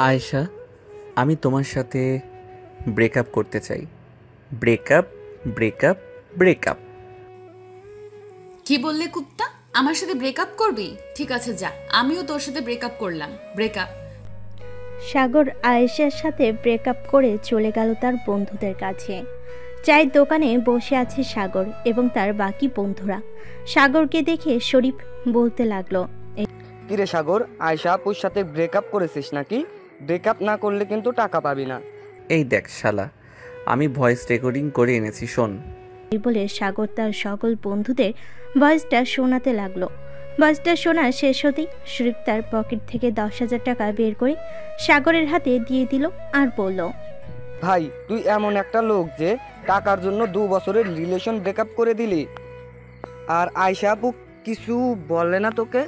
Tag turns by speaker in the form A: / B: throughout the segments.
A: আয়েশা, আমি তোমার সাথে ব্রেকআপ করতে চাই। Breakup, breakup, breakup.
B: কি বললে কুত্তা? আমার সাথে ব্রেকআপ করবি? ঠিক আছে যা, আমিও তোর সাথে ব্রেকআপ করলাম। ব্রেকআপ।
C: সাগর আয়েশার সাথে ব্রেকআপ করে চলে গেল তার বন্ধুদের কাছে। চায়ের দোকানে বসে আছে সাগর এবং তার বাকি বন্ধুরা। সাগরকে দেখে শরীফ বলতে লাগলো,
D: কিরে সাগর, আয়শা আপুর সাথে ব্রেকআপ করেছিস নাকি? ব্রেকআপ না করলে কিন্তু টাকা পাবি না।
A: এই দেখ শালা, আমি ভয়েস রেকর্ডিং করে এনেছি, শোন।
C: এই বলে সাগর তার সকল বন্ধুদের ভয়েসটা শোনাতে লাগলো। ভয়েসটা শোনা শেষ হতেই শরীফ তার পকেট থেকে 10,000 টাকা বের করে সাগরের হাতে দিয়ে দিল আর বলল,
D: ভাই, তুই এমন একটা লোক যে টাকার জন্য 2 বছরের রিলেশন ব্রেকআপ করে দিলি। আর আয়শা আপু কিছু বলে না তোকে?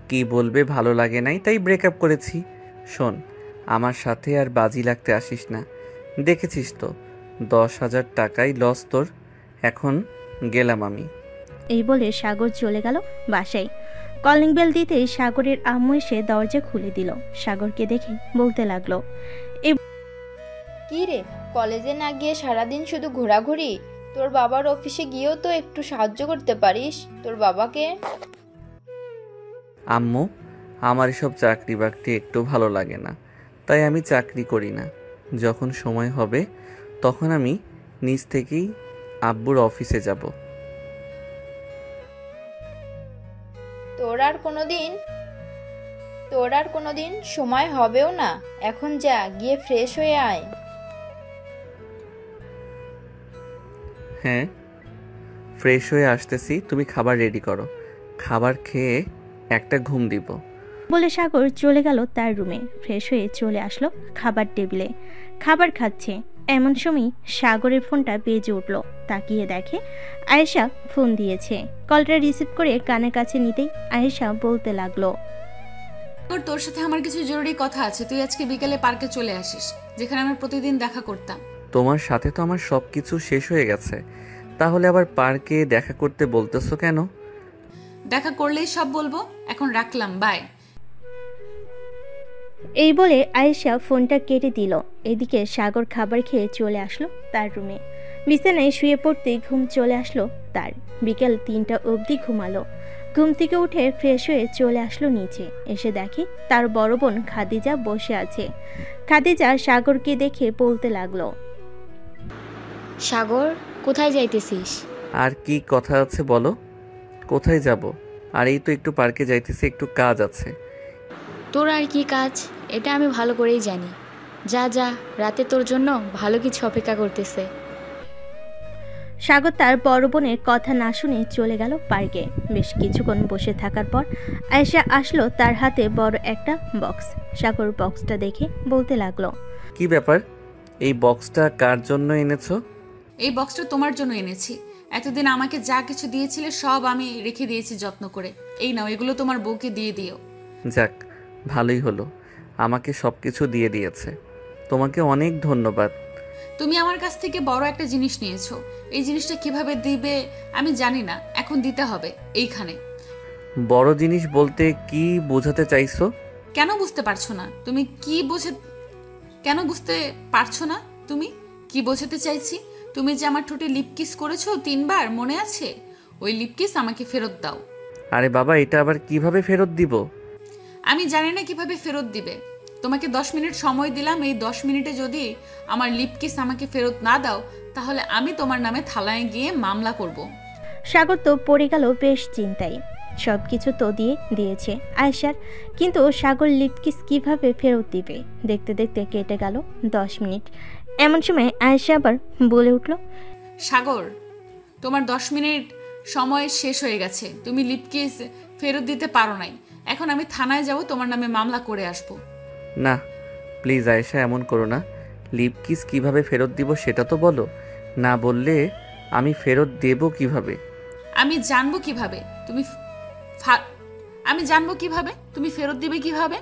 A: কি বলবে, ভালো লাগে নাই তাই ব্রেকআপ করেছি। শোন, আমার সাথে আর বাজি লাগতে আসিস না। দেখেছিস তো 10,000 টাকাই লস তোর। এখন গেলাম আমি।
C: এই বলে সাগর চলে গেল বাসায়। কলিং বেল দিতেই সাগরের আম্মু এসে দরজা খুলে দিল। সাগরকে দেখে বলতে লাগলো,
E: কি রে, কলেজে না গিয়ে সারাদিন শুধু ঘোরাঘুরি? তোর বাবার অফিসে গিয়েও তো একটু সাহায্য করতে পারিস তোর বাবাকে।
A: আম্মু, আমার এসব চাকরি বাকরি একটু ভালো লাগে না, তাই আমি চাকরি করি না। যখন সময় হবে তখন আমি নিজ থেকেই আব্বুর অফিসে যাব।
E: তোর আর কোনোদিন সময় হবেও না। এখন যা, গিয়ে ফ্রেশ হয়ে আয়।
A: হ্যাঁ, ফ্রেশ হয়ে আসতেছি, তুমি খাবার রেডি করো। খাবার খেয়ে একটা ঘুম দিব।
C: বলে সাগর চলে গেল তার রুমে। ফ্রেশ হয়ে চলে আসলো খাবার টেবিলে। খাবার খাচ্ছে এমন সময় সাগরের ফোনটা বেজে উঠল। তাকিয়ে দেখে আয়েশা ফোন দিয়েছে। কলটা রিসিভ করে কানের কাছে নিতেই আয়েশা বলতে লাগলো,
B: তোর সাথে আমার কিছু জরুরি কথা আছে। তুই আজকে বিকেলে পার্কে চলে আসিস, যেখানে আমরা প্রতিদিন দেখা করতাম।
A: তোমার সাথে তো আমার সব কিছু শেষ হয়ে গেছে, তাহলে আবার পার্কে দেখা করতে বলতেছো কেন?
B: দেখা করলেই সব বলবো। এখন রাখলাম, বাই।
C: এই বলে আয়েশা ফোনটা কেটে দিল। এদিকে সাগর খাবার খেয়ে চলে আসলো তার রুমে। বিছানায় শুয়ে পড়তেই ঘুম চলে আসলো তার। বিকেল 3টা অবধি ঘুমালো। ঘুম থেকে উঠে ফ্রেশ হয়ে চলে আসলো নিচে। এসে দেখে তার বড় বোন খাদিজা বসে আছে। খাদিজা সাগরকে দেখে বলতে লাগলো,
F: সাগর, কোথায় যাইতেছিস?
A: আর কি কথা আছে বলো। কোথায় যাব? আর এই তো একটু পার্কে যাইতেছি, একটু কাজ আছে।
F: তোর আর কি কাজ, এটা আমি ভালো করেই জানি। যা যা, রাতে তোর জন্য ভালো কিছু অপেক্ষা করতেছে।
C: সাগর তার বড় বোনের কথা না শুনে চলে গেল পার্কে। বেশ কিছুক্ষণ বসে থাকার পর আয়েশা আসলো, তার হাতে বড় একটা বক্স। সাগর বক্সটা দেখে বলতে লাগলো,
A: কি ব্যাপার, এই বক্সটা কার জন্য এনেছো?
B: এই বক্সটা তোমার জন্য এনেছি। এতদিন আমাকে যা কিছু দিয়েছিলে সব আমি রেখে দিয়েছি যত্ন করে। এই নাও, এগুলো তোমার বউকে দিয়ে দিও।
A: যাক, ভালোই হলো, আমাকে সব কিছু দিয়ে দিয়েছে। তোমাকে অনেক ধন্যবাদ।
B: তুমি আমার কাছ থেকে বড় একটা জিনিস নিয়েছো। এই জিনিসটা কিভাবে দিবে আমি জানি না, এখন দিতে হবে। এইখানে।
A: বড় জিনিস বলতে কি বোঝাতে চাইছো?
B: কেন বুঝতে পারছো না? কেন বুঝতে পারছো না? তুমি কি বোঝাতে চাইছি? তুমি যে আমার ঠোঁটে লিপ কিস করেছো 3বার, মনে আছে? ওই লিপ কিস আমাকে ফেরত দাও।
A: আরে বাবা, এটা আবার কিভাবে ফেরত দিব?
B: আমি জানি না কিভাবে ফেরত দিবে। তোমাকে 10 মিনিট সময় দিলাম। এই 10 মিনিটে যদি আমার লিপ কিস আমাকে ফেরত না দাও, তাহলে আমি তোমার নামে থানায় গিয়ে মামলা করব।
C: সাগর তো পড়ে গেল বেশ চিন্তায়। সব কিছু তো দিয়েছে আয়েশার, কিন্তু সাগর লিপকিস কিভাবে ফেরত দিবে? দেখতে দেখতে কেটে গেল 10 মিনিট। এমন সময় আয়েশা আবার বলে উঠল,
B: সাগর, তোমার 10 মিনিট সময় শেষ হয়ে গেছে। তুমি লিপ কিস ফেরত দিতে পারো নাই। এখন আমি থানায় যাব, তোমার নামে মামলা করে আসব।
A: না প্লিজ আয়েশা, এমন করো না। লিপ কিস কিভাবে ফেরত দিব সেটা তো বলো। না বললে আমি ফেরত দেব কিভাবে?
B: আমি জানবো কিভাবে তুমি ফেরত দিবে কিভাবে?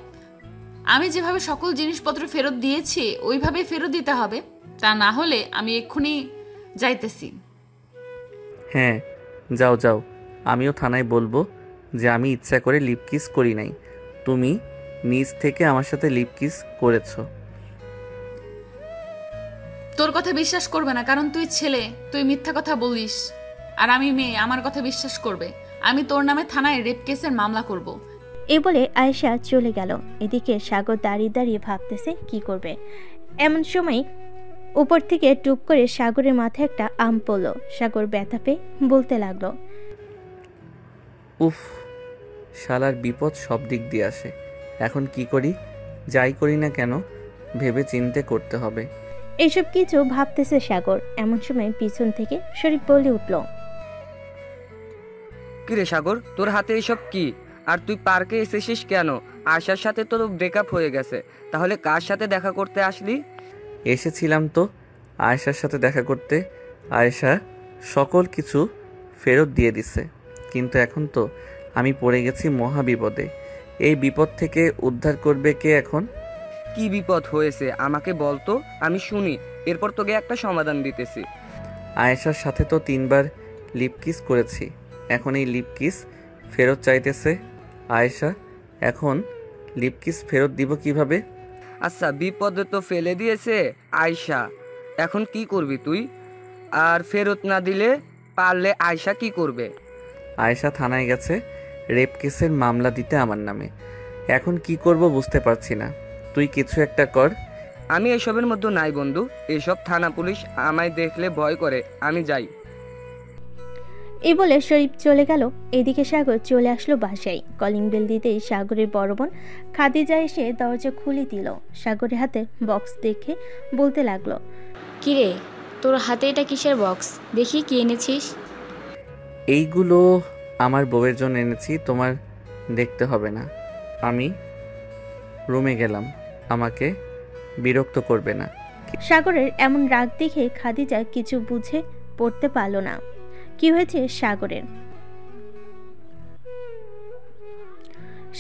B: আমি যেভাবে সকল জিনিসপত্র ফেরত দিয়েছি ওইভাবে ফেরত দিতে হবে। তা না হলে আমি এক্ষুনি যাইতেছি।
A: হ্যাঁ, যাও যাও, আমিও থানায় বলবো যে আমি ইচ্ছা করে লিপ কিস করি নাই। তুমি নিজ থেকে আমার সাথে লিপ কিস করেছো।
B: তোর কথা বিশ্বাস করবে না, কারণ তুই ছেলে, তুই মিথ্যা কথা বলিস। আর আমি মেয়ে, আমার কথা বিশ্বাস করবে। আমি তোর নামে থানায় রেপ কেসের মামলা করব।
C: এই বলে আয়েশা চলে গেল। এদিকে সাগর দাঁড়িয়ে দাঁড়িয়ে ভাবতেছে কি করবে। এমন সময় উপর থেকে টুপ করে সাগরের মাথায় একটা আম পড়ল। সাগর ব্যথা পেয়ে বলতে লাগলো,
A: উফ, শালার বিপদ সব দিক দিয়ে আসে। এখন কি করি? যাই করি না কেন ভেবে চিন্তে করতে হবে।
C: এইসব কিছু ভাবতেছে সাগর। এমন সময় পিছন থেকে শরীফ বলে উঠল,
D: কিরে সাগর, তোর হাতে এসব কি? আর তুই পার্কে এসেছিস কেন? আয়শার সাথে তো ব্রেকআপ হয়ে গেছে, তাহলে কার সাথে দেখা করতে আসলি?
A: এসেছিলাম তো আয়েশার সাথে দেখা করতে। আয়েশা সকল কিছু ফেরত দিয়ে দিছে, কিন্তু এখন তো আমি পড়ে গেছি মহা বিপদে। এই বিপদ থেকে উদ্ধার করবে কে এখন?
D: কি বিপদ হয়েছে আমাকে বল তো, আমি শুনি, এরপর তোকে একটা সমাধান দিতেছি।
A: আয়েশার সাথে তো 3 বার লিপ কিস করেছি, এখন এই লিপ কিস ফেরত চাইতেছে আয়েশা। এখন লিপ কিস ফেরত দিব কিভাবে?
D: আচ্ছা, বিপদে তো ফেলে দিয়েছে আয়শা, এখন কি করবি তুই? আর ফেরত না দিলে পারলে আয়শা কি করবে?
A: আয়েশা থানায় গেছে রেপ কেসের মামলা দিতে আমার নামে। এখন কি করব বুঝতে পারছি না, তুই কিছু একটা কর।
D: আমি এসবের মধ্যে নাই বন্ধু, এসব থানা পুলিশ আমায় দেখলে ভয় করে, আমি যাই।
C: এই বলে শরীফ চলে গেল। এদিকে সাগর চলে আসলো বাসায়। কলিং বেল দিতেই সাগরের বড় বোন খাদিজা এসে দরজা খুলে দিল। সাগরের হাতে বক্স দেখে বলতে লাগলো,
F: কিরে, তোর হাতে এটা কিসের বক্স? দেখি কি এনেছিস।
A: এইগুলো আমার বউয়ের জন্য এনেছি, তোমার দেখতে হবে না। আমি রুমে গেলাম, আমাকে বিরক্ত করবে না।
C: সাগরের এমন রাগ দেখে খাদিজা কিছু বুঝে পড়তে পারল না কি হয়েছে সাগরের।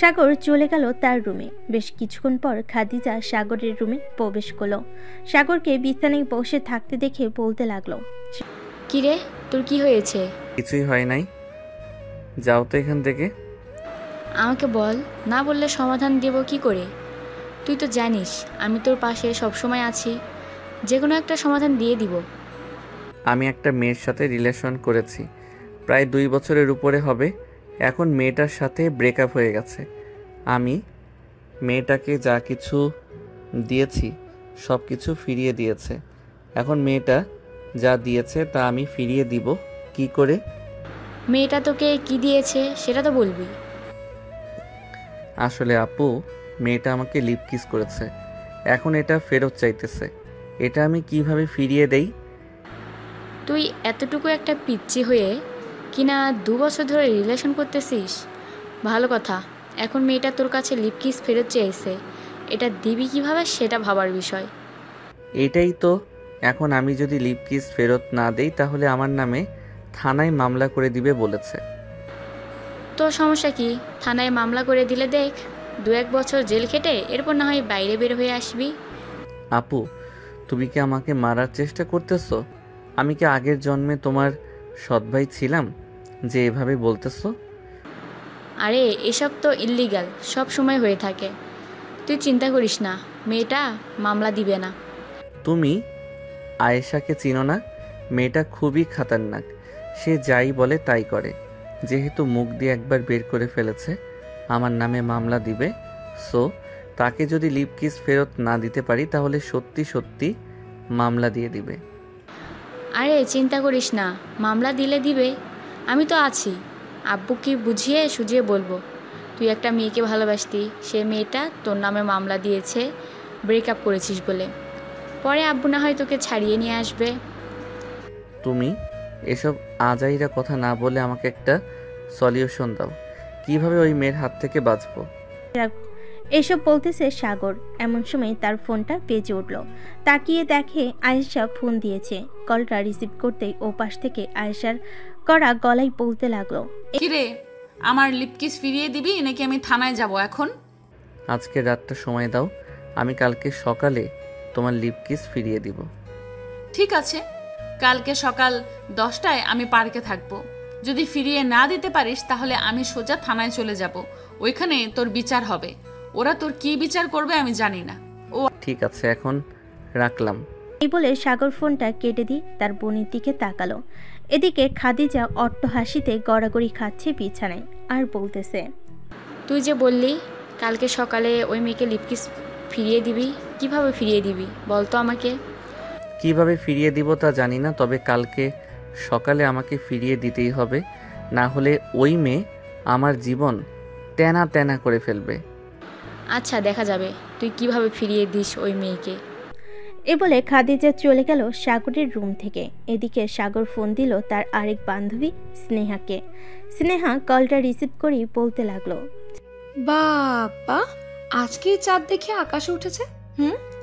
C: সাগর চলে গেল তার রুমে। বেশ কিছুক্ষণ পর খাদিজা সাগরের রুমে প্রবেশ করলো। সাগরকে বিছানায় বসে থাকতে দেখে বলতে লাগলো,
F: কিরে, তোর কি হয়েছে?
A: কিছুই হয় নাই, যাও তো এখান থেকে।
F: আমাকে বল, না বললে সমাধান দেব কি করে? তুই তো জানিস আমি তোর পাশে সবসময় আছি, যে কোনো একটা সমাধান দিয়ে দিব।
A: আমি একটা মেয়ের সাথে রিলেশন করেছি, প্রায় 2 বছরের উপরে হবে। এখন মেয়েটার সাথে ব্রেকআপ হয়ে গেছে। আমি মেয়েটাকে যা কিছু দিয়েছি সব কিছু ফিরিয়ে দিয়েছে। এখন মেয়েটা যা দিয়েছে তা আমি ফিরিয়ে দিব কি করে?
F: মেয়েটা তোকে কি দিয়েছে সেটা তো বলবি।
A: আসলে আপু, মেয়েটা আমাকে লিপ কিস করেছে, এখন এটা ফেরত চাইতেছে। এটা আমি কিভাবে ফিরিয়ে দেই?
F: তুই এতটুকু একটা পিচ্চি হয়ে কিনা 2 বছর ধরে রিলেশন করতেছিস? ভালো কথা, এখন মেয়েটা তোর কাছে লিপ কিস ফেরত চেয়েছে, এটা দিবি কিভাবে সেটা ভাবার বিষয়।
A: এটাই তো, এখন আমি যদি লিপ কিস ফেরত না দেই তাহলে আমার নামে থানায় মামলা করে দিবে বলেছে।
F: তোর সমস্যা কি? থানায় মামলা করে দিলে দেখ, 2-1 বছর জেল খেটে এরপর না হয় বাইরে বের হয়ে আসবি।
A: আপু, তুমি কি আমাকে মারার চেষ্টা করতেছো? আমি কি আগের জন্মে তোমার সৎ ভাই ছিলাম যে এভাবে বলতেছো?
F: আরে এসব তো ইল্লিগাল, সব সময় হয়ে থাকে। তুই চিন্তা করিস না, মেয়েটা মামলা দিবে না।
A: তুমি আয়েশাকে চিনো না? মেয়েটা খুবই খাতারনাক, সে যাই বলে তাই করে। যেহেতু মুখ দিয়ে একবার বের করে ফেলেছে আমার নামে মামলা দিবে, সো তাকে যদি লিপ কিস ফেরত না দিতে পারি তাহলে সত্যি সত্যি মামলা দিয়ে দিবে।
F: আরে চিন্তা করিস না, মামলা দিলে দিবে, আমি তো আছি। আব্বুকে বুঝিয়ে সুঝিয়ে বলবো তুই একটা মেয়েকে ভালোবাসতি, সে মেয়েটা তোর নামে মামলা দিয়েছে ব্রেকআপ করেছিস বলে। পরে আব্বু না হয় তোকে ছাড়িয়ে নিয়ে আসবে।
A: তুমি এসব আজাইরা কথা না বলে আমাকে একটা সলিউশন দাও, কিভাবে ওই মেয়ের হাত থেকে বাঁচবো।
C: এসব বলতেছে সাগর। এমন সময় তার ফোনটা বেজে উঠল। তাকিয়ে দেখে আয়েশা ফোন দিয়েছে। কলটা রিসিভ করতেই ওপাশ থেকে আয়েশার করা গলায় বলতে লাগলো,
B: কিরে, আমার লিপকিস ফিরিয়ে দিবি নাকি আমি থানায় যাব এখন?
A: আজকে রাতটা সময় দাও, আমি কালকে সকালে তোমার লিপ কিস ফিরিয়ে দিব।
B: ঠিক আছে, কালকে সকাল 10টায় আমি পার্কে থাকবো। যদি ফিরিয়ে না দিতে পারিস তাহলে আমি সোজা থানায় চলে যাব, ওইখানে তোর বিচার হবে। ওরা তোর কি বিচার করবে আমি জানি না।
A: ঠিক আছে, এখন রাখলাম।
C: এই বলে সাগর ফোনটা কেটে দিয়ে তার বোনের দিকে তাকালো। এদিকে খাদিজা অট্ট হাসিতে গড়াগড়ি খাচ্ছে বিছানায় আর বলতেছে,
F: তুই যে বললি কালকে সকালে ওই মেয়েকে লিপকিস ফিরিয়ে দিবি, কিভাবে ফিরিয়ে দিবি বল তো আমাকে।
A: কিভাবে ফিরিয়ে দিব তা জানি না, তবে কালকে সকালে আমাকে ফিরিয়ে দিতেই হবে, না হলে ওই মেয়ে আমার জীবন তেনা তেনা করে ফেলবে।
F: আচ্ছা দেখা যাবে তুই কিভাবে ফিরিয়ে দিস ওই মেয়েকে।
C: এ বলে খাদিজা চলে গেল সাগরের রুম থেকে। এদিকে সাগর ফোন দিল তার আরেক বান্ধবী স্নেহাকে। স্নেহা কলটা রিসিভ করেই বলতে লাগলো,
G: বাবা, আজকে চাঁদ দেখে আকাশে উঠেছে।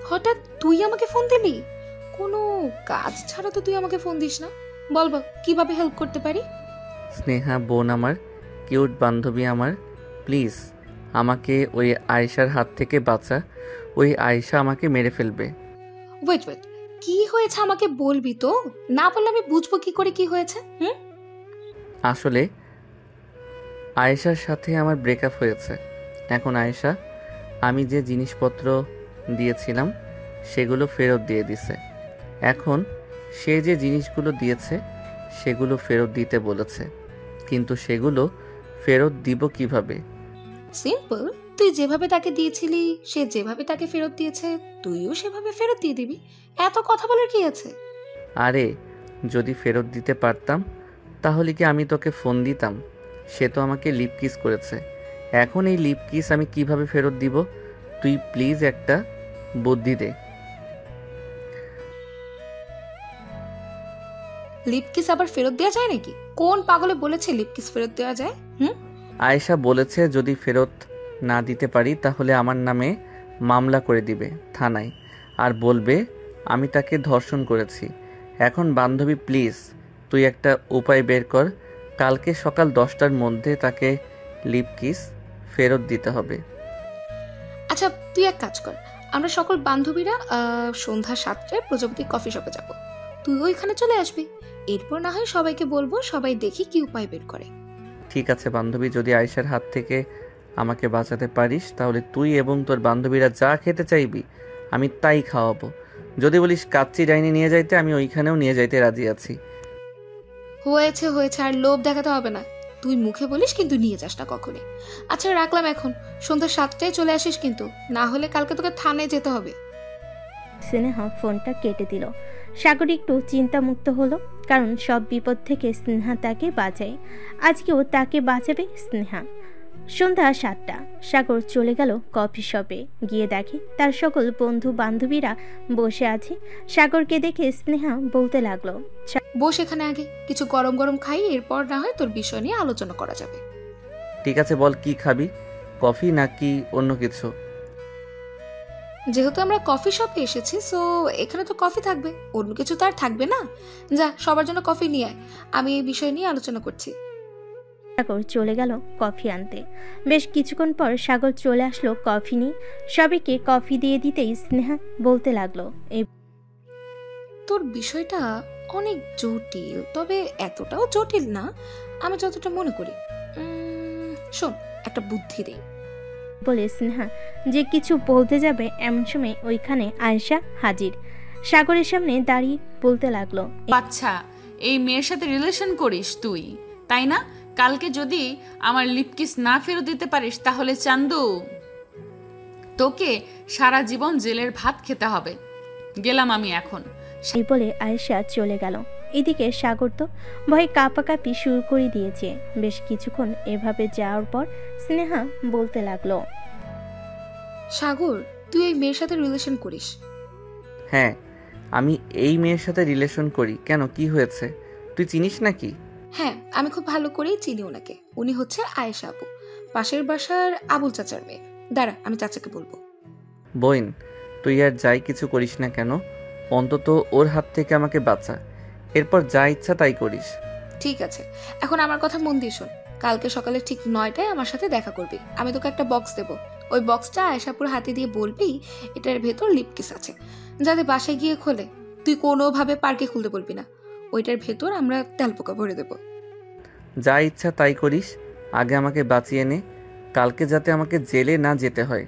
G: হঠাৎ তুই আমাকে ফোন দিলি? কোনো কাজ ছাড়া তো তুই আমাকে ফোন দিস না। বল বল, কিভাবে হেল্প করতে পারি?
A: স্নেহা বোন আমার, কিউট বান্ধবী আমার, প্লিজ আমাকে ওই আয়েশার হাত থেকে বাঁচা। ওই আয়েশা আমাকে মেরে ফেলবে।
G: ওয়েট ওয়েট, কি হয়েছে আমাকে বলবি তো? না বললে আমি বুঝবো কি করে কি হয়েছে?
A: আসলে আয়েশার সাথে আমার ব্রেকআপ হয়েছে। এখন আয়েশা আমি যে জিনিসপত্র দিয়েছিলাম সেগুলো ফেরত দিয়ে দিছে। এখন সে যে জিনিসগুলো দিয়েছে সেগুলো ফেরত দিতে বলেছে, কিন্তু সেগুলো ফেরত দিব কিভাবে?
G: সিম্পল, তুই যেভাবে তাকে দিয়েছিলি, সে যেভাবে তাকে ফেরত দিয়েছে, তুইও সেভাবে ফেরত দিয়ে দিবি। এত কথা বলার কি আছে?
A: আরে যদি ফেরত দিতে পারতাম তাহলে কি আমি তোকে ফোন দিতাম? সে তো আমাকে লিপ কিস করেছে। এখন এই লিপ কিস আমি কিভাবে ফেরত দিব? তুই প্লিজ একটা বুদ্ধি দে।
G: লিপকিস আবার ফেরত দেওয়া যায় নাকি? কোন পাগলে বলেছে লিপকিস ফেরত দেওয়া যায়?
A: আয়েশা বলেছে যদি ফেরত না দিতে পারি তাহলে আমার নামে মামলা করে দিবে থানায়, আর বলবে আমি তাকে ধর্ষণ করেছি। এখন বান্ধবী প্লিজ তুই একটা উপায় বের কর, কালকে সকাল 10টার মধ্যে তাকে লিপ কিস ফেরত দিতে হবে।
G: আচ্ছা তুই এক কাজ কর, আমরা সকল বান্ধবীরা সন্ধ্যা 7টায় প্রজাপতি কফি শপে যাব। তুই ওইখানে চলে আসবি, এরপর না হয় সবাইকে বলবো, সবাই দেখি কি উপায় বের করে।
A: ঠিক আছে বান্ধবী, যদি আয়েশার হাত থেকে আমাকে বাঁচাতে পারিস তাহলে তুই এবং তোর বান্ধবীরা যা খেতে চাইবি আমি তাই খাওয়াবো। যদি বলিস কাচ্চি ডাইনি নিয়ে যাইতে, আমি ওইখানেও নিয়ে যাইতে রাজি আছি।
G: হয়েছে হয়েছে, আর লোভ দেখাতে হবে না। তুই মুখে বলিস কিন্তু নিয়ে যাস না কখনই। আচ্ছা রাখলাম এখন, সন্ধ্যা 7টায় চলে আসিস কিন্তু, না হলে কালকে তোকে থানায় যেতে হবে।
C: স্নেহা ফোনটা কেটে দিল। সাগর একটু চিন্তামুক্ত হলো, কারণ সব বিপদ থেকে স্নেহা তাকে বাঁচায়। আজকেও তাকে বাঁচাবে স্নেহা। সন্ধ্যা 7টা, সাগর চলে গেল কফি শপে। গিয়ে দেখে তার সকল বন্ধু বান্ধবীরা বসে আছে। সাগরকে দেখে স্নেহা বলতে লাগলো,
G: বস এখানে, আগে কিছু গরম গরম খাই, এরপর না হয় তোর বিষয় নিয়ে আলোচনা করা যাবে।
A: ঠিক আছে বল, কি খাবি? কফি নাকি অন্য কিছু?
G: যেহেতু আমরা কফি শপে এসেছি, সো এখানে তো কফি থাকবে, অন্য কিছু তো আর থাকবে না। যা সবার জন্য কফি নিয়ে আয়, আমি এই বিষয় নিয়ে আলোচনা করছি।
C: সাগর চলে গেল কফি আনতে। বেশ কিছুক্ষণ পর সাগর চলে আসলো কফি নিয়ে। সবাইকে কফি দিয়ে দিতেই স্নেহা বলতে লাগলো, এই
G: তোর বিষয়টা অনেক জটিল, তবে এতটাও জটিল না আমি যতটা মনে করি। শোন, একটা বুদ্ধি দেই।
C: বলে স্নেহা যে কিছু বলতে যাবে, এমন সময় ওইখানে আয়েশা হাজির। সাগরের সামনে দাঁড়িয়ে বলতে লাগলো,
B: আচ্ছা এই মেয়ের সাথে রিলেশন করিস তুই, তাই না? কালকে যদি আমার লিপকিস না ফেরত দিতে পারিস তাহলে চান্দু তোকে সারা জীবন জেলের ভাত খেতে হবে। গেলাম আমি এখন।
C: এই বলে আয়েশা চলে গেল। এদিকে সাগর তো ভয়ে কাঁপাকাঁপি শুরু করে দিয়েছে। বেশ কিছুক্ষণ এভাবে যাওয়ার পর স্নেহা বলতে লাগলো,
G: সাগর, তুই এই মেয়ের সাথে রিলেশন করিস?
A: হ্যাঁ, আমি এই মেয়ের সাথে রিলেশন করি। কেন, কি হয়েছে? তুই চিনিস নাকি?
G: হ্যাঁ, আমি খুব ভালো করেই চিনি ওনাকে। উনি হচ্ছে আয়েশা আপু, পাশের বাসার আবুল চাচার মেয়ে। দাঁড়া, আমি চাচাকে বলবো।
A: বোন, তুই আর যাই কিছু করিস না কেন, অন্তত ওর হাত থেকে আমাকে বাঁচা, এরপর যা ইচ্ছা তাই করিস।
G: ঠিক আছে, এখন আমার কথা মন দিয়ে শোন। কালকে সকালে ঠিক 9টায় আমার সাথে দেখা করবি। আমি তোকে একটা বক্স দেবো, ওই বক্সটা আয়েশাপুর হাতে দিয়ে বলবি এটার ভেতর লিপকিস আছে, যাতে বাসায় গিয়ে খোলে। তুই কোনোভাবে পার্কে খুলতে বলবি না, ওইটার ভেতর আমরা তেলপোকা ভরে দেবো।
A: যা ইচ্ছা তাই করিস, আগে আমাকে বাঁচিয়ে নে, কালকে যাতে আমাকে জেলে না যেতে হয়।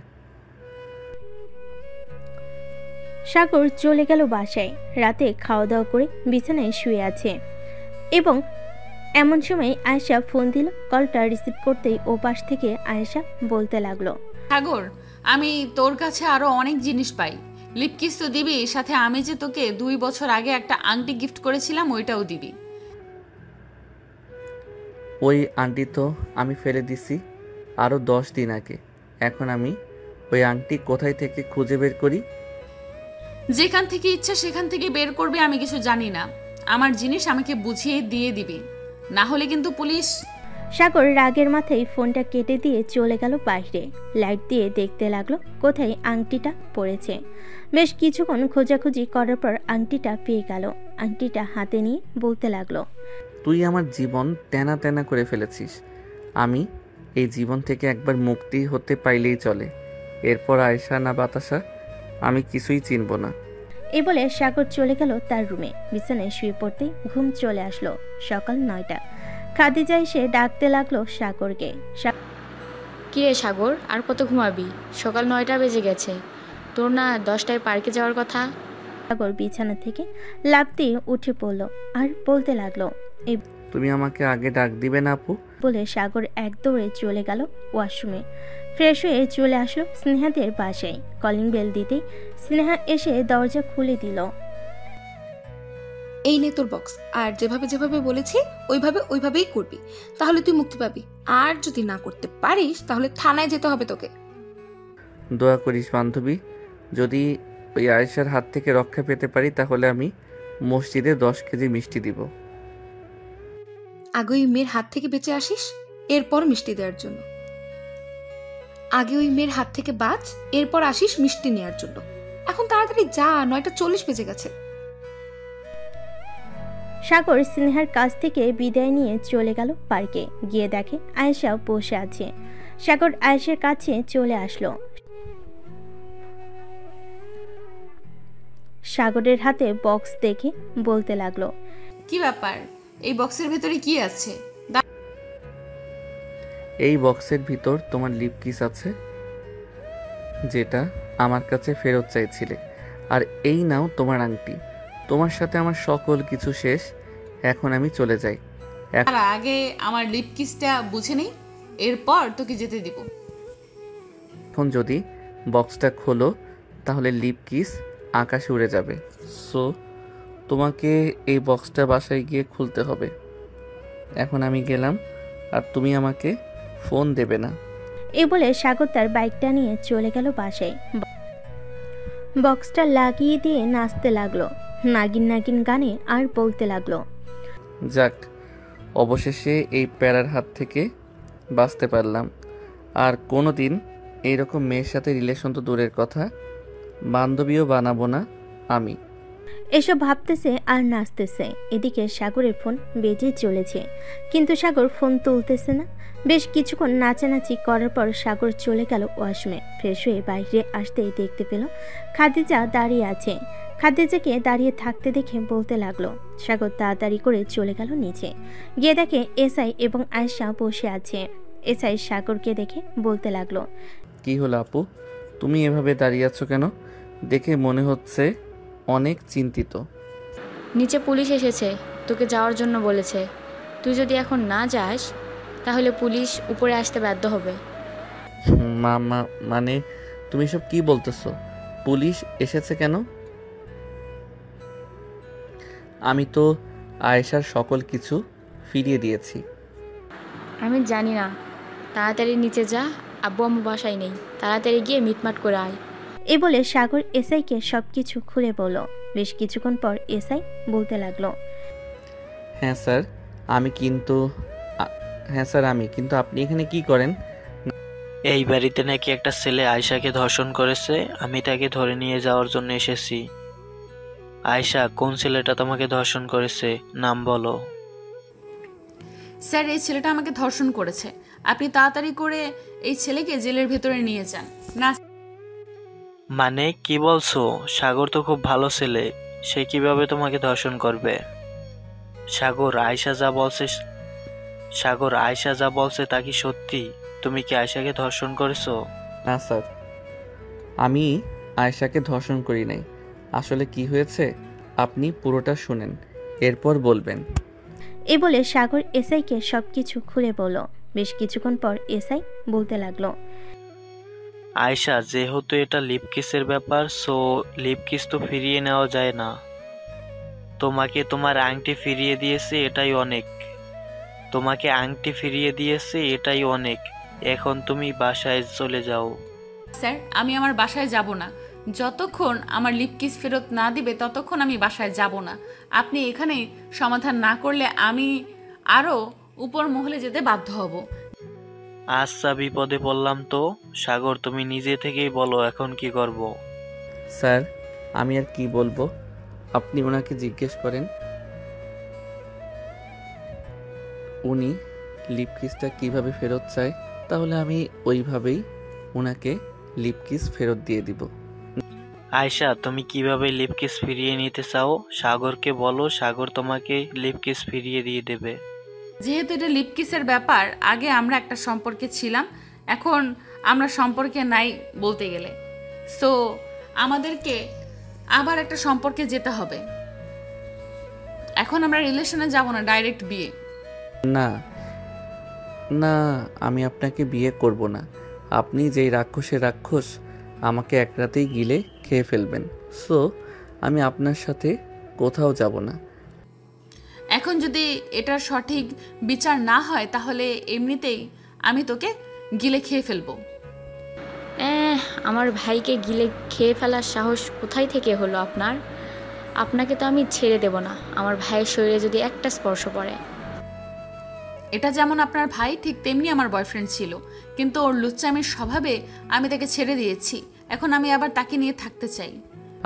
C: সাগর চলে গেল বাসায়। রাতে খাওয়া দাওয়া করে বিছানায় শুয়ে আছে এবং এমন সময় আয়েশা ফোন দিল। কলটা রিসিভ করতেই ও পাশ থেকে আয়েশা বলতে লাগলো,
B: সাগর, আমি তোর কাছে আরো অনেক জিনিস পাই। লিপকিস তো দিবি, সাথে আমি যে তোকে 2 বছর আগে একটা আংটি গিফট করেছিলাম ওইটাও দিবি।
A: ওই আংটি তো আমি ফেলে দিছি আরও 10 দিন আগে। এখন আমি ওই আংটি কোথায় থেকে খুঁজে বের করি?
B: যেখান থেকে ইচ্ছা সেখান থেকে বের করবি, আমি কিছু জানি না। আমার জিনিস আমাকে বুঝিয়ে দিয়ে দিবি, না হলে কিন্তু পুলিশ।
C: সাগর রাগের মাথায় ফোনটা কেটে দিয়ে চলে গেল বাইরে। লাইট দিয়ে দেখতে লাগলো কোথায় আংটিটা পড়েছে। বেশ কিছুক্ষণ খোঁজাখুঁজি করার পর আংটিটা পেয়ে গেল। আংটিটা হাতে নিয়ে বলতে লাগলো,
A: তুই আমার জীবন তেনা তেনা করে ফেলেছিস। আমি এই জীবন থেকে একবার মুক্তি হতে পাইলেই চলে। এরপর আয়েশা না বাতাসা আমি কিছুই চিনব না।
C: এই বলে সাগর চলে গেল তার রুমে। বিছানায় শুয়ে পড়তেই ঘুম চলে আসলো। সকাল 9টা। খাদিজা এসে ডাকতে লাগলো সাগরকে।
F: কী রে সাগর, আর কত ঘুমাবি? সকাল 9টা বেজে গেছে। তোর না 10টায় পার্কে যাওয়ার কথা?
C: সাগর বিছানা থেকে লাফ দিয়ে উঠে পড়ল আর বলতে লাগলো, এই
A: তুমি আমাকে আগে ডাক দিবে না আপু?
C: বলে সাগর এক দৌড়ে চলে গেল ওয়াশরুমে। ফ্রেশ হয়ে চলে আসলো স্নেহাদের বাসায়। কলিং বেল দিতেই স্নেহা এসে দরজা খুলে দিল।
G: এই নে তোর বক্স, আর যেভাবে যেভাবে বলেছি ওইভাবেই করবি, তাহলে তুই মুক্তি পাবি। আর যদি না করতে পারিস তাহলে থানায় যেতে হবে তোকে।
A: দোয়া করিস বান্ধবী, যদি ওই আয়েশার হাত থেকে রক্ষা পেতে পারি তাহলে আমি মসজিদে 10 কেজি মিষ্টি দিব।
G: আগে ওই মেয়ের হাত থেকে বেঁচে আসিস, এরপর মিষ্টি দেওয়ার জন্য। আগে ওই মেয়ের হাত থেকে বাঁচ, এরপর আসিস মিষ্টি নেওয়ার জন্য। এখন তাড়াতাড়ি যা, 9:40 বেজে গেছে।
C: সাগর স্নেহার কাছ থেকে বিদায় নিয়ে চলে গেল পার্কে। গিয়ে দেখে আয়েশা বসে আছে। সাগর আয়েশার কাছে চলে আসলো। সাগরের হাতে বক্স দেখে বলতে লাগলো,
B: কি ব্যাপার, এই বক্সের ভেতরে কি আছে?
A: এই বক্সের ভিতর তোমার লিপ কিস আছে, যেটা আমার কাছে ফেরত চাইছিলে। আর এই নাও তোমার আংটি। তোমার সাথে আমার সকল কিছু শেষ। এখন আমি চলে যাই।
B: আর আগে আমার লিপ কিসটা বুঝে নেই, এরপর তোকে যেতে দিব।
A: এখন যদি বক্সটা খোলো তাহলে লিপ কিস আকাশে উড়ে যাবে। সো তোমাকে এই বক্সটা বাসায় গিয়ে খুলতে হবে। এখন আমি গেলাম, আর তুমি আমাকে ফোন দেবে না।
C: এই বলে সাগর তার বাইকটা নিয়ে চলে গেল বাসায়। বক্সটা লাগিয়ে দিয়ে নাচতে লাগলো নাগিন নাগিন গানে আর বলতে লাগলো,
A: যাক, অবশেষে এই প্যারার হাত থেকে বাঁচতে পারলাম। আর কোনো দিন এইরকম মেয়ের সাথে রিলেশন তো দূরের কথা, বান্ধবীও বানাবো না আমি।
C: এসব ভাবতেছে আর নাচতেছে। এদিকে সাগরের ফোন বেজে চলেছে, কিন্তু সাগর ফোন তুলতেছে না। বেশ কিছুক্ষণ নাচানাচি করার পর সাগর চলে গেল ওয়াশরুমে। ফ্রেশ হয়ে বাইরে আসতেই দেখতে পেল খাদিজা দাঁড়িয়ে আছে। খাদিজাকে দাঁড়িয়ে থাকতে দেখে বলতে লাগলো। সাগর তাড়াতাড়ি করে চলে গেল নিচে। গিয়ে দেখে এসআই এবং আয়েশা বসে আছে। এসআই সাগরকে দেখে বলতে লাগলো,
A: কি হলো আপু, তুমি এভাবে দাঁড়িয়ে আছো কেন? দেখে মনে হচ্ছে অনেক চিন্তিত।
F: নিচে পুলিশ এসেছে, তোকে যাওয়ার জন্য বলেছে। তুই যদি এখন না যাস তাহলে পুলিশ উপরে আসতে বাধ্য হবে।
A: মানে তুমি সব কি বলতেছো? পুলিশ এসেছে কেন? আমি তো আয়েশার সকল কিছু ফিরিয়ে দিয়েছি।
F: আমি জানি না, তাড়াতাড়ি নিচে যা, আব্বু আম্মু বাসায় নেই, তাড়াতাড়ি গিয়ে মিটমাট করে আয়।
C: এ বলে সাগর এসআইকে সবকিছু খুলে বলল। বেশ কিছুক্ষণ পর এসআই বলতে লাগলো,
A: হ্যাঁ স্যার আমি কিন্তু আপনি এখানে কি করেন?
H: এই বাড়িতে নাকি একটা ছেলে আয়শাকে ধর্ষণ করেছে, আমি তাকে ধরে নিয়ে যাওয়ার জন্য এসেছি। আয়শা, কোন ছেলেটা তোমাকে ধর্ষণ করেছে? নাম বলো।
B: স্যার, এই ছেলেটা আমাকে ধর্ষণ করেছে। আপনি তাড়াতাড়ি করে এই ছেলেকে জেলের ভেতরে নিয়ে যান। না
H: মানে কি বলছো? সাগর তো খুব ভালো ছেলে, সে কিভাবে তোমাকে ধর্ষণ করবে? সাগর, আয়শা যা বলছে তা কি সত্যি? তুমি কি আয়শাকে ধর্ষণ করেছো?
A: না স্যার, আমি আয়েশাকে ধর্ষণ করি নাই। আসলে কি হয়েছে আপনি পুরোটা শুনেন, এরপর বলবেন।
C: এ বলে সাগর এসআইকে সব কিছু খুলে বলল। বেশ কিছুক্ষণ পর এসআই বলতে লাগলো,
H: আয়শা, যেহেতু এটা লিপ কিসের ব্যাপার, সো লিপ কিস তো ফিরিয়ে নেওয়া যায় না। তোমাকে তোমার আংটি ফিরিয়ে দিয়েছে, এটাই অনেক। তোমাকে আংটি ফিরিয়ে দিয়েছে, এটাই অনেক। এখন তুমি বাসায় চলে যাও।
B: স্যার, আমি আমার বাসায় যাব না। যতক্ষণ আমার লিপ কিস ফেরত না দিবে ততক্ষণ আমি বাসায় যাব না। আপনি এখানে সমাধান না করলে আমি আরও উপর মহলে যেতে বাধ্য হব।
H: আচ্ছা, বিপদে পড়লাম তো। সাগর, তুমি নিজে থেকেই বলো এখন কি করব।
A: স্যার, আমি আর কি বলবো, আপনি ওনাকে জিজ্ঞেস করেন উনি লিপ কিসটা কীভাবে ফেরত চায়, তাহলে আমি ওইভাবেই ওনাকে লিপ কিস ফেরত দিয়ে দিব।
H: আয়শা, তুমি কিভাবে লিপ কিস ফিরিয়ে নিতে চাও সাগরকে বলো, সাগর তোমাকে লিপ কিস ফিরিয়ে দিয়ে দেবে।
B: যেহেতু এটা লিপ কিসের ব্যাপার, আগে আমরা একটা সম্পর্কে ছিলাম, এখন আমরা সম্পর্কে নাই বলতে গেলে। সো আমাদেরকে আবার একটা সম্পর্কে যেতে হবে। এখন আমরা রিলেশনে যাব না, ডাইরেক্ট বিয়ে।
A: না না, আমি আপনাকে বিয়ে করব না। আপনি যেই রাক্ষসের রাক্ষস, আমাকে এক রাতেই গিলে খেয়ে ফেলবেন। সো আমি আপনার সাথে কোথাও যাব না।
B: এখন যদি এটার সঠিক বিচার না হয় তাহলে এমনিতেই আমি তোকে গিলে খেয়ে ফেলবো।
F: আমার ভাইকে গিলে খেয়ে ফেলার সাহস কোথায় থেকে হলো আপনার? আপনাকে তো আমি ছেড়ে দেব না আমার ভাইয়ের শরীরে যদি একটা স্পর্শ পড়ে।
B: এটা যেমন আপনার ভাই, ঠিক তেমনি আমার বয়ফ্রেন্ড ছিল, কিন্তু ওর লুচ্চামির স্বভাবে আমি তাকে ছেড়ে দিয়েছি। এখন আমি আবার তাকে নিয়ে থাকতে চাই।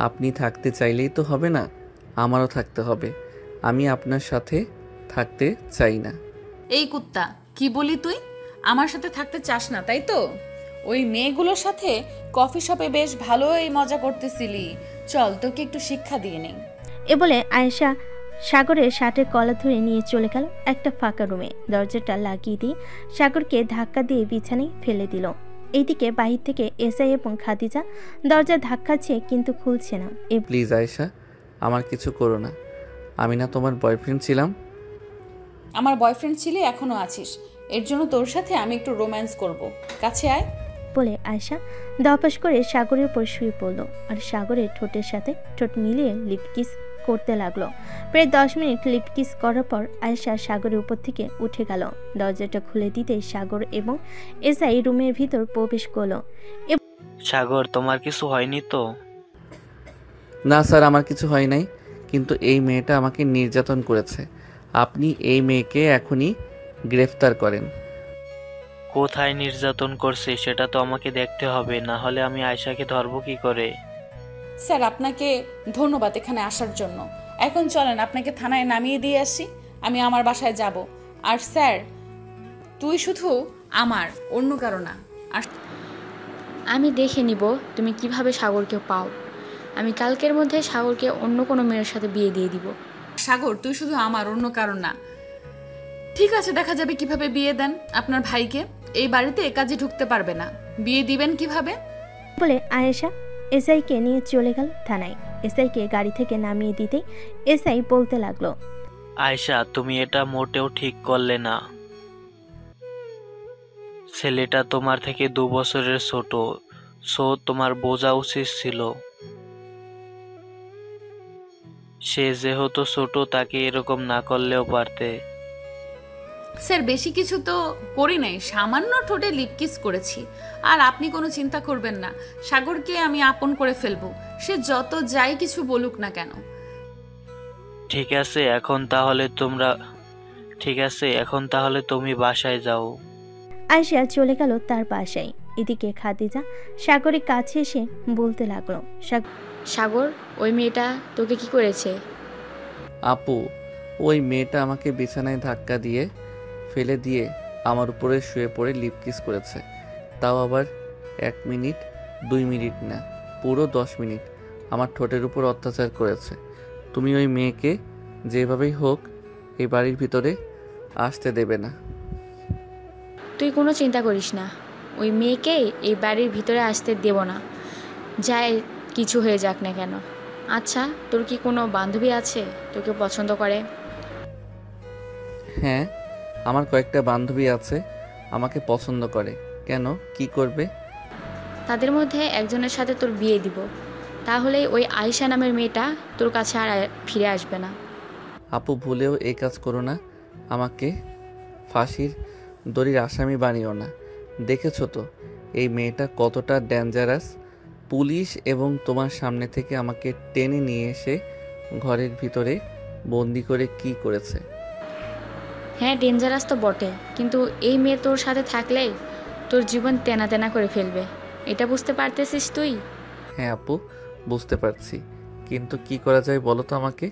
A: আপনি থাকতে চাইলেই তো হবে না, আমারও থাকতে হবে। আমি আপনার সাথে থাকতে চাই না।
B: এই কুত্তা, কি বলি তুই? আমার সাথে থাকতে চাস না তাই তো? ওই মেয়েগুলোর সাথে কফি শপে বেশ ভালোই মজা করতেছিলি, চল তোকে একটু শিক্ষা দিয়ে নেই।
C: এ বলে আয়েশা সাগরের শার্টের কলার ধরে নিয়ে চলে গেল একটা ফাঁকা রুমে। দরজাটা লাগিয়ে দিয়ে সাগরকে ধাক্কা দিয়ে বিছানায় ফেলে দিল। এইদিকে বাহির থেকে এসআই এবং খাদিজা দরজা ধাক্কাচ্ছে কিন্তু খুলছে না।
A: প্লিজ আয়েশা, আমার কিছু করো না। আমি না তোমার বয়ফ্রেন্ড ছিলাম?
B: আমার বয়ফ্রেন্ড ছিলি, এখনো আছিস। এর জন্য তোর সাথে আমি একটু রোম্যান্স করব। কাছে আয়।
C: বলে আয়েশা দপাস করে সাগরের উপর শুয়ে পড়ল আর সাগরের ঠোঁটের সাথে ঠোঁট মিলিয়ে লিপ কিস করতে লাগলো। প্রায় 10 মিনিট লিপ কিস করার পর আয়েশা সাগরের উপর থেকে উঠে গেল। দরজাটা খুলে দিতে সাগর এবং এসআই রুমের ভিতর প্রবেশ করলো।
H: সাগর, তোমার কিছু হয়নি তো?
A: না স্যার, আমার কিছু হয় নাই, কিন্তু এই মেয়েটা আমাকে নির্যাতন করেছে। আপনি এই মেয়েকে এখনই গ্রেফতার করেন।
H: কোথায় নির্যাতন করছে সেটা তো আমাকে দেখতে হবে, না হলে আমি আয়শাকে ধরবো কি করে?
B: স্যার, আপনাকে ধন্যবাদ এখানে আসার জন্য। এখন চলেন আপনাকে থানায় নামিয়ে দিয়ে আসি, আমি আমার বাসায় যাব। আর স্যার, তুই শুধু আমার, অন্য কারো না। আর
F: আমি দেখে নিব তুমি কিভাবে সাগরকে পাও। আমি কালকের মধ্যে সাগরকে অন্য কোনো মেয়ের সাথে বিয়ে দিয়ে দিব।
B: সাগর, তুই শুধু আমার, অন্য কারণ না। ঠিক আছে, দেখা যাবে কিভাবে বিয়ে দেন আপনার ভাইকে। এই বাড়িতে কাজে ঢুকতে পারবে না, বিয়ে দিবেন কিভাবে?
C: বলে আয়েশা এসআইকে নিয়ে চলে গেল থানায়। এসআইকে গাড়ি থেকে নামিয়ে দিতেই এসআই বলতে লাগলো,
H: আয়শা, তুমি এটা মোটেও ঠিক করলে না। ছেলেটা তোমার থেকে 2 বছরের ছোট, সো তোমার বোঝা উচিত ছিল। সে যেহেতু ছোট, তাকে এরকম না করলেও পারতে।
B: স্যার, বেশি কিছু তো করি নাই, সামান্য ঠোঁটে লিপ কিস করেছি। আর আপনি কোনো চিন্তা করবেন না, সাগরকে আমি আপন করে ফেলবো, সে যত যাই কিছু বলুক না কেন।
H: ঠিক আছে, এখন তাহলে তুমি বাসায় যাও।
C: আয়েশা চলে গেল তার বাসায়। এদিকে খাদিজা সাগরের কাছে এসে বলতে লাগলো,
F: সাগর, ওই মেয়েটা তোকে কি করেছে?
A: আপু, ওই মেয়েটা আমাকে বিছানায় ধাক্কা দিয়ে ফেলে দিয়ে আমার উপরে শুয়ে পড়ে লিপ কিস করেছে। তাও আবার 1 মিনিট 2 মিনিট না, পুরো 10 মিনিট আমার ঠোঁটের উপর অত্যাচার করেছে। তুমি ওই মেয়েকে যেভাবেই হোক এই বাড়ির ভিতরে আসতে দেবে না।
F: তুই কোনো চিন্তা করিস না, ওই মেয়েকে এই বাড়ির ভিতরে আসতে দেব না, যায় কিছু হয়ে যাক না কেন। আচ্ছা, তোর কি কোনো বান্ধবী আছে তোকে পছন্দ করে?
A: হ্যাঁ, আমার কয়েকটা বান্ধবী আছে, আমাকে পছন্দ করে। কেন, কি করবে?
F: তাদের মধ্যে একজনের সাথে তোর বিয়ে দিব, তাহলেই ওই আয়শা নামের মেয়েটা তোর কাছে আর ফিরে আসবে না।
A: আপু, ভুলেও এই কাজ করো না। আমাকে ফাঁসির দড়ির আসামি বানিও না। দেখেছো তো এই মেয়েটা কতটা ডেঞ্জারাস। পুলিশ এবং তোমার সামনে থেকে আমাকে টেনে নিয়ে এসে ঘরের ভিতরে বন্দি করে কি করেছে।
F: হ্যাঁ, ডেঞ্জারাস তো বটে, কিন্তু এই মেয়ে তোর সাথে থাকলে তোর জীবন তেনা তেনা করে ফেলবে, এটা বুঝতে পারতেছিস তুই?
A: হ্যাঁ আপু, বুঝতে পারছি, কিন্তু কি করা যায় বলো তো আমাকে।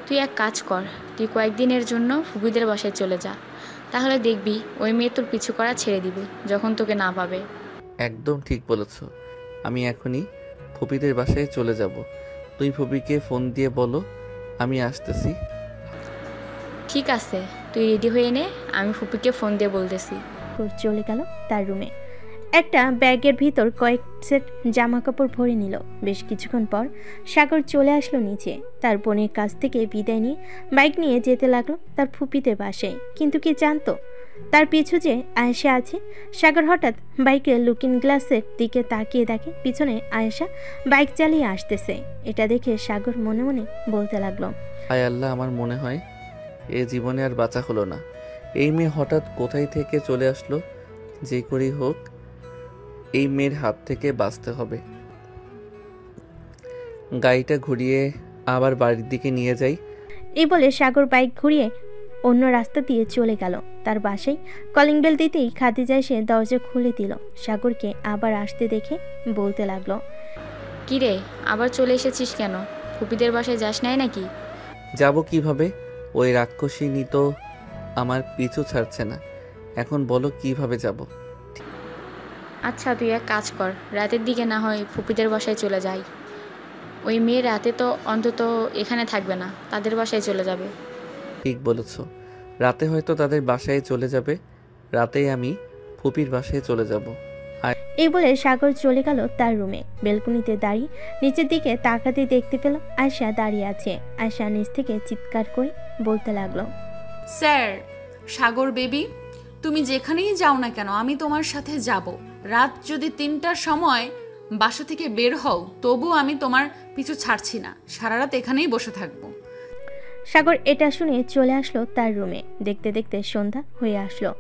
F: তুই এক কাজ কর, তুই কয়েকদিনের জন্য ফুপিদের বাসায় চলে যা, তাহলে দেখবি ওই মেয়ে তোর পিছু করা ছেড়ে দিবে যখন তোকে না পাবে।
A: একদম ঠিক বলেছ, আমি এখনই ফুপিদের বাসায় চলে যাব। তুই ফুপিকে ফোন দিয়ে বলো আমি আসতেছি।
F: ঠিক আছে, তুই রেডি হয়ে নে, আমি ফুপিকে ফোন দিয়ে বলতেছি।
C: চলে গেল তার রুমে। একটা ব্যাগের ভিতর কয়েক সেট জামা কাপড় ভরে নিল। বেশ কিছুক্ষণ পর সাগর চলে আসলো নিচে। তার বোনের কাছ থেকে বিদায় নিয়ে বাইক নিয়ে যেতে লাগলো তার ফুপিতে বাসায়। কিন্তু কি জানতো তার পিছু যে আয়েশা আছে। সাগর হঠাৎ বাইকের লুকিং গ্লাসের দিকে তাকিয়ে দেখে পিছনে আয়েশা বাইক চালিয়ে আসতেছে। এটা দেখে সাগর মনে মনে বলতে লাগলো,
A: হায় আল্লাহ, আমার মনে হয় এ জীবনে আর বাঁচা হলো না। এই মেয়ে হঠাৎ কোথায় থেকে চলে আসলো। যে করেই হোক এই মেয়ের হাত থেকে বাঁচতে হবে। গাড়িটা ঘুরিয়ে আবার বাড়ির দিকে নিয়ে যাই।
C: এই বলে সাগর বাইক ঘুরিয়ে অন্য রাস্তা দিয়ে চলে গেল তার বাসায়। কলিং বেল দিতেই খাদিজা এসে দরজা খুলে দিল। সাগরকে আবার আসতে দেখে বলতে লাগলো,
F: কিরে, আবার চলে এসেছিস কেন? ফুপিদের বাসায় যাস নাই নাকি?
A: যাব কিভাবে? ওই রাক্ষসিনী তো আমার পিছু ছাড়ছে না। এখন বলো কিভাবে যাব?
F: আচ্ছা, তুই এক কাজ কর, রাতের দিকে না হয় ফুপিদের বাসায় চলে যাই। ওই মেয়ে রাতে তো অন্তত এখানে থাকবে না, তাদের বাসায় চলে যাবে।
A: ঠিক বলেছ, রাতে হয়তো তাদের বাসায় চলে যাবে। রাতেই আমি ফুপির বাসায় চলে যাব।
C: এই বলে সাগর চলে গেল তার রুমে। বেলকনিতে দাঁড়িয়ে নিচের দিকে তাকাতে দেখতে পেল আয়শা দাঁড়িয়ে আছে। আয়শা নিচ থেকে চিৎকার করে বলতে লাগলো,
B: স্যার, সাগর বেবি, তুমি যেখানেই যাও না কেন আমি তোমার সাথে যাব। রাত যদি 3টার সময় বাসা থেকে বের হও তবু আমি তোমার পিছু ছাড়ছি না। সারা রাত এখানেই বসে থাকবো।
C: সাগর এটা শুনে চলে আসলো তার রুমে। দেখতে দেখতে সন্ধ্যা হয়ে আসলো।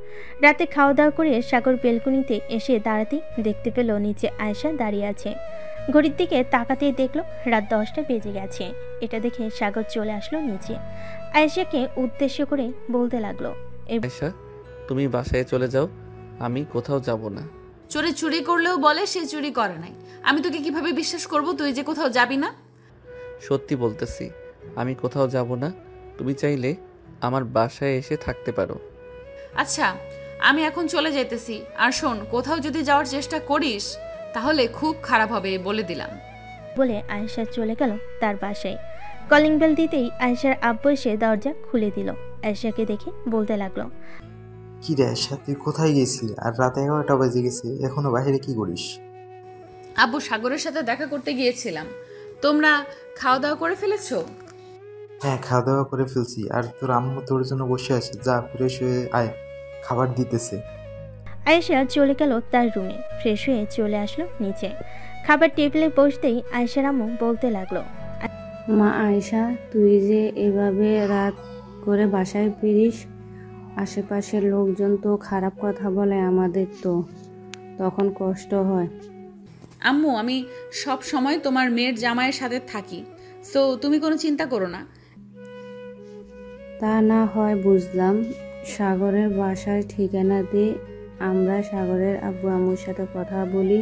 C: রাতে খাওয়া দাওয়া করে সাগর বেলকনিতে এসে দাঁড়াতেই দেখতে পেল নিচে আয়শা দাঁড়িয়ে আছে। ঘড়ির দিকে তাকাতেই দেখলো রাত 10টা বেজে গেছে। এটা দেখে সাগর চলে আসলো নিচে। আয়েশাকে উদ্দেশ্য করে বলতে লাগলো,
A: আয়েশা, তুমি বাসায় চলে যাও, আমি কোথাও যাব না।
B: চোরে চুরি করলেও বলে সে চুরি করে নাই। আমি তোকে কিভাবে বিশ্বাস করব তুই যে কোথাও যাবি না?
A: সত্যি বলতেছি, আমি কোথাও যাব না। তুমি চাইলে আমার বাসায় এসে থাকতে পারো।
B: আচ্ছা, আমি এখন চলে যাইতেছি। আর শোন, কোথাও যদি যাওয়ার চেষ্টা করিস তাহলে খুব খারাপ হবে, বলে দিলাম।
C: বলে আয়েশা চলে গেল তার বাসায়। কলিং বেল দিতেই আয়েশার আব্বু এসে দরজা খুলে দিল। আয়েশাকে দেখে বলতে লাগলো,
I: কি রে আয়শা, তুই কোথায় গেছিলি? আর রাত 11টা বেজে গেছে, এখনো বাইরে কি করিস?
B: আব্বু, সাগরের সাথে দেখা করতে গিয়েছিলাম। তোমরা খাওয়া দাওয়া করে ফেলেছো?
I: হ্যাঁ, খাওয়া দাওয়া করে ফেলছি। আর তোর আম্মু তোর জন্য বসে আছে, যা ফ্রেশ হয়ে আয়, খাবার দিতেছে।
C: আয়েশা চলে গেল তার রুমে। ফ্রেশ হয়ে চলে আসলো নিচে। খাবার টেবিলে বসতেই আয়েশার আম্মু বলতে লাগলো,
J: মা আয়েশা, তুই যে এভাবে রাত করে বাসায় ফিরিস, আশেপাশের লোকজন তো খারাপ কথা বলে, আমাদের তো তখন কষ্ট হয়।
B: আম্মু, আমি সব সময় তোমার মেয়ের জামাইয়ের সাথে থাকি, সো তুমি কোনো চিন্তা করো না।
J: তা না হয় বুঝলাম, সাগরের বাসায় ঠিকানা দিয়ে আমরা সাগরের আব্বু আম্মুর সাথে কথা বলি।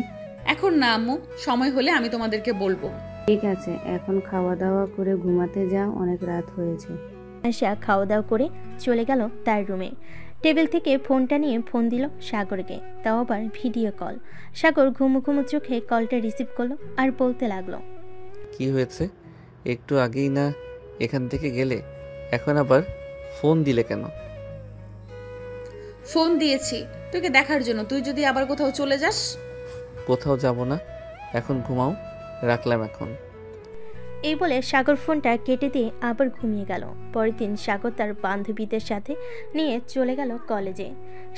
B: এখন না আম্মু, সময় হলে আমি তোমাদেরকে বলবো।
J: ঠিক আছে, এখন খাওয়া দাওয়া করে ঘুমাতে যাও, অনেক রাত হয়েছে।
C: আয়েশা খাওয়া দাওয়া করে চলে গেল তার রুমে। টেবিল থেকে ফোনটা নিয়ে ফোন দিল সাগরকে, তাও আবার ভিডিও কল। সাগর ঘুমু ঘুমু চোখে কলটা রিসিভ করলো আর বলতে লাগলো,
A: কি হয়েছে? একটু আগেই না এখান থেকে গেলে, এখন আবার ফোন দিলে কেন?
B: ফোন দিয়েছি তোকে দেখার জন্য, তুই যদি আবার কোথাও চলে যাস।
A: কোথাও যাব না, এখন ঘুমাও, রাখলাম এখন।
C: এই বলে সাগর ফোনটা কেটে দিয়ে আবার ঘুমিয়ে গেল। পরের দিন সাগর তার বান্ধবীদের সাথে নিয়ে চলে গেল কলেজে।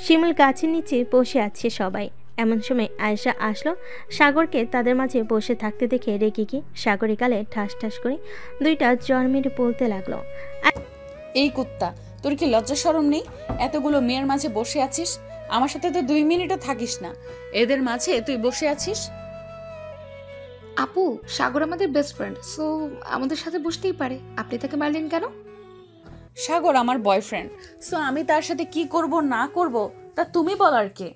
C: শিমুল গাছের নিচে বসে আছে সবাই। এমন সময় আয়েশা আসলো। সাগরকে তাদের মাঝে বসে থাকতে দেখে রেগে গিয়ে সাগরের গালে ঠাস ঠাস করে দুইটা জ্বর মেরে বলতে লাগলো,
B: এই কুত্তা, তোর কি লজ্জা শরম নেই? এতগুলো মেয়ের মাঝে বসে আছিস, আমার সাথে তো 2 মিনিটও থাকিস না, এদের মাঝে তুই বসে আছিস।
G: আপু, সাগর আমাদের বেস্ট ফ্রেন্ড, সো আমাদের সাথে বসতেই পারে। আপনি তাকে মারলেন কেন?
B: সাগর আমার বয়ফ্রেন্ড, সো আমি তার সাথে কি করব না করব তা তুমি বলার কে?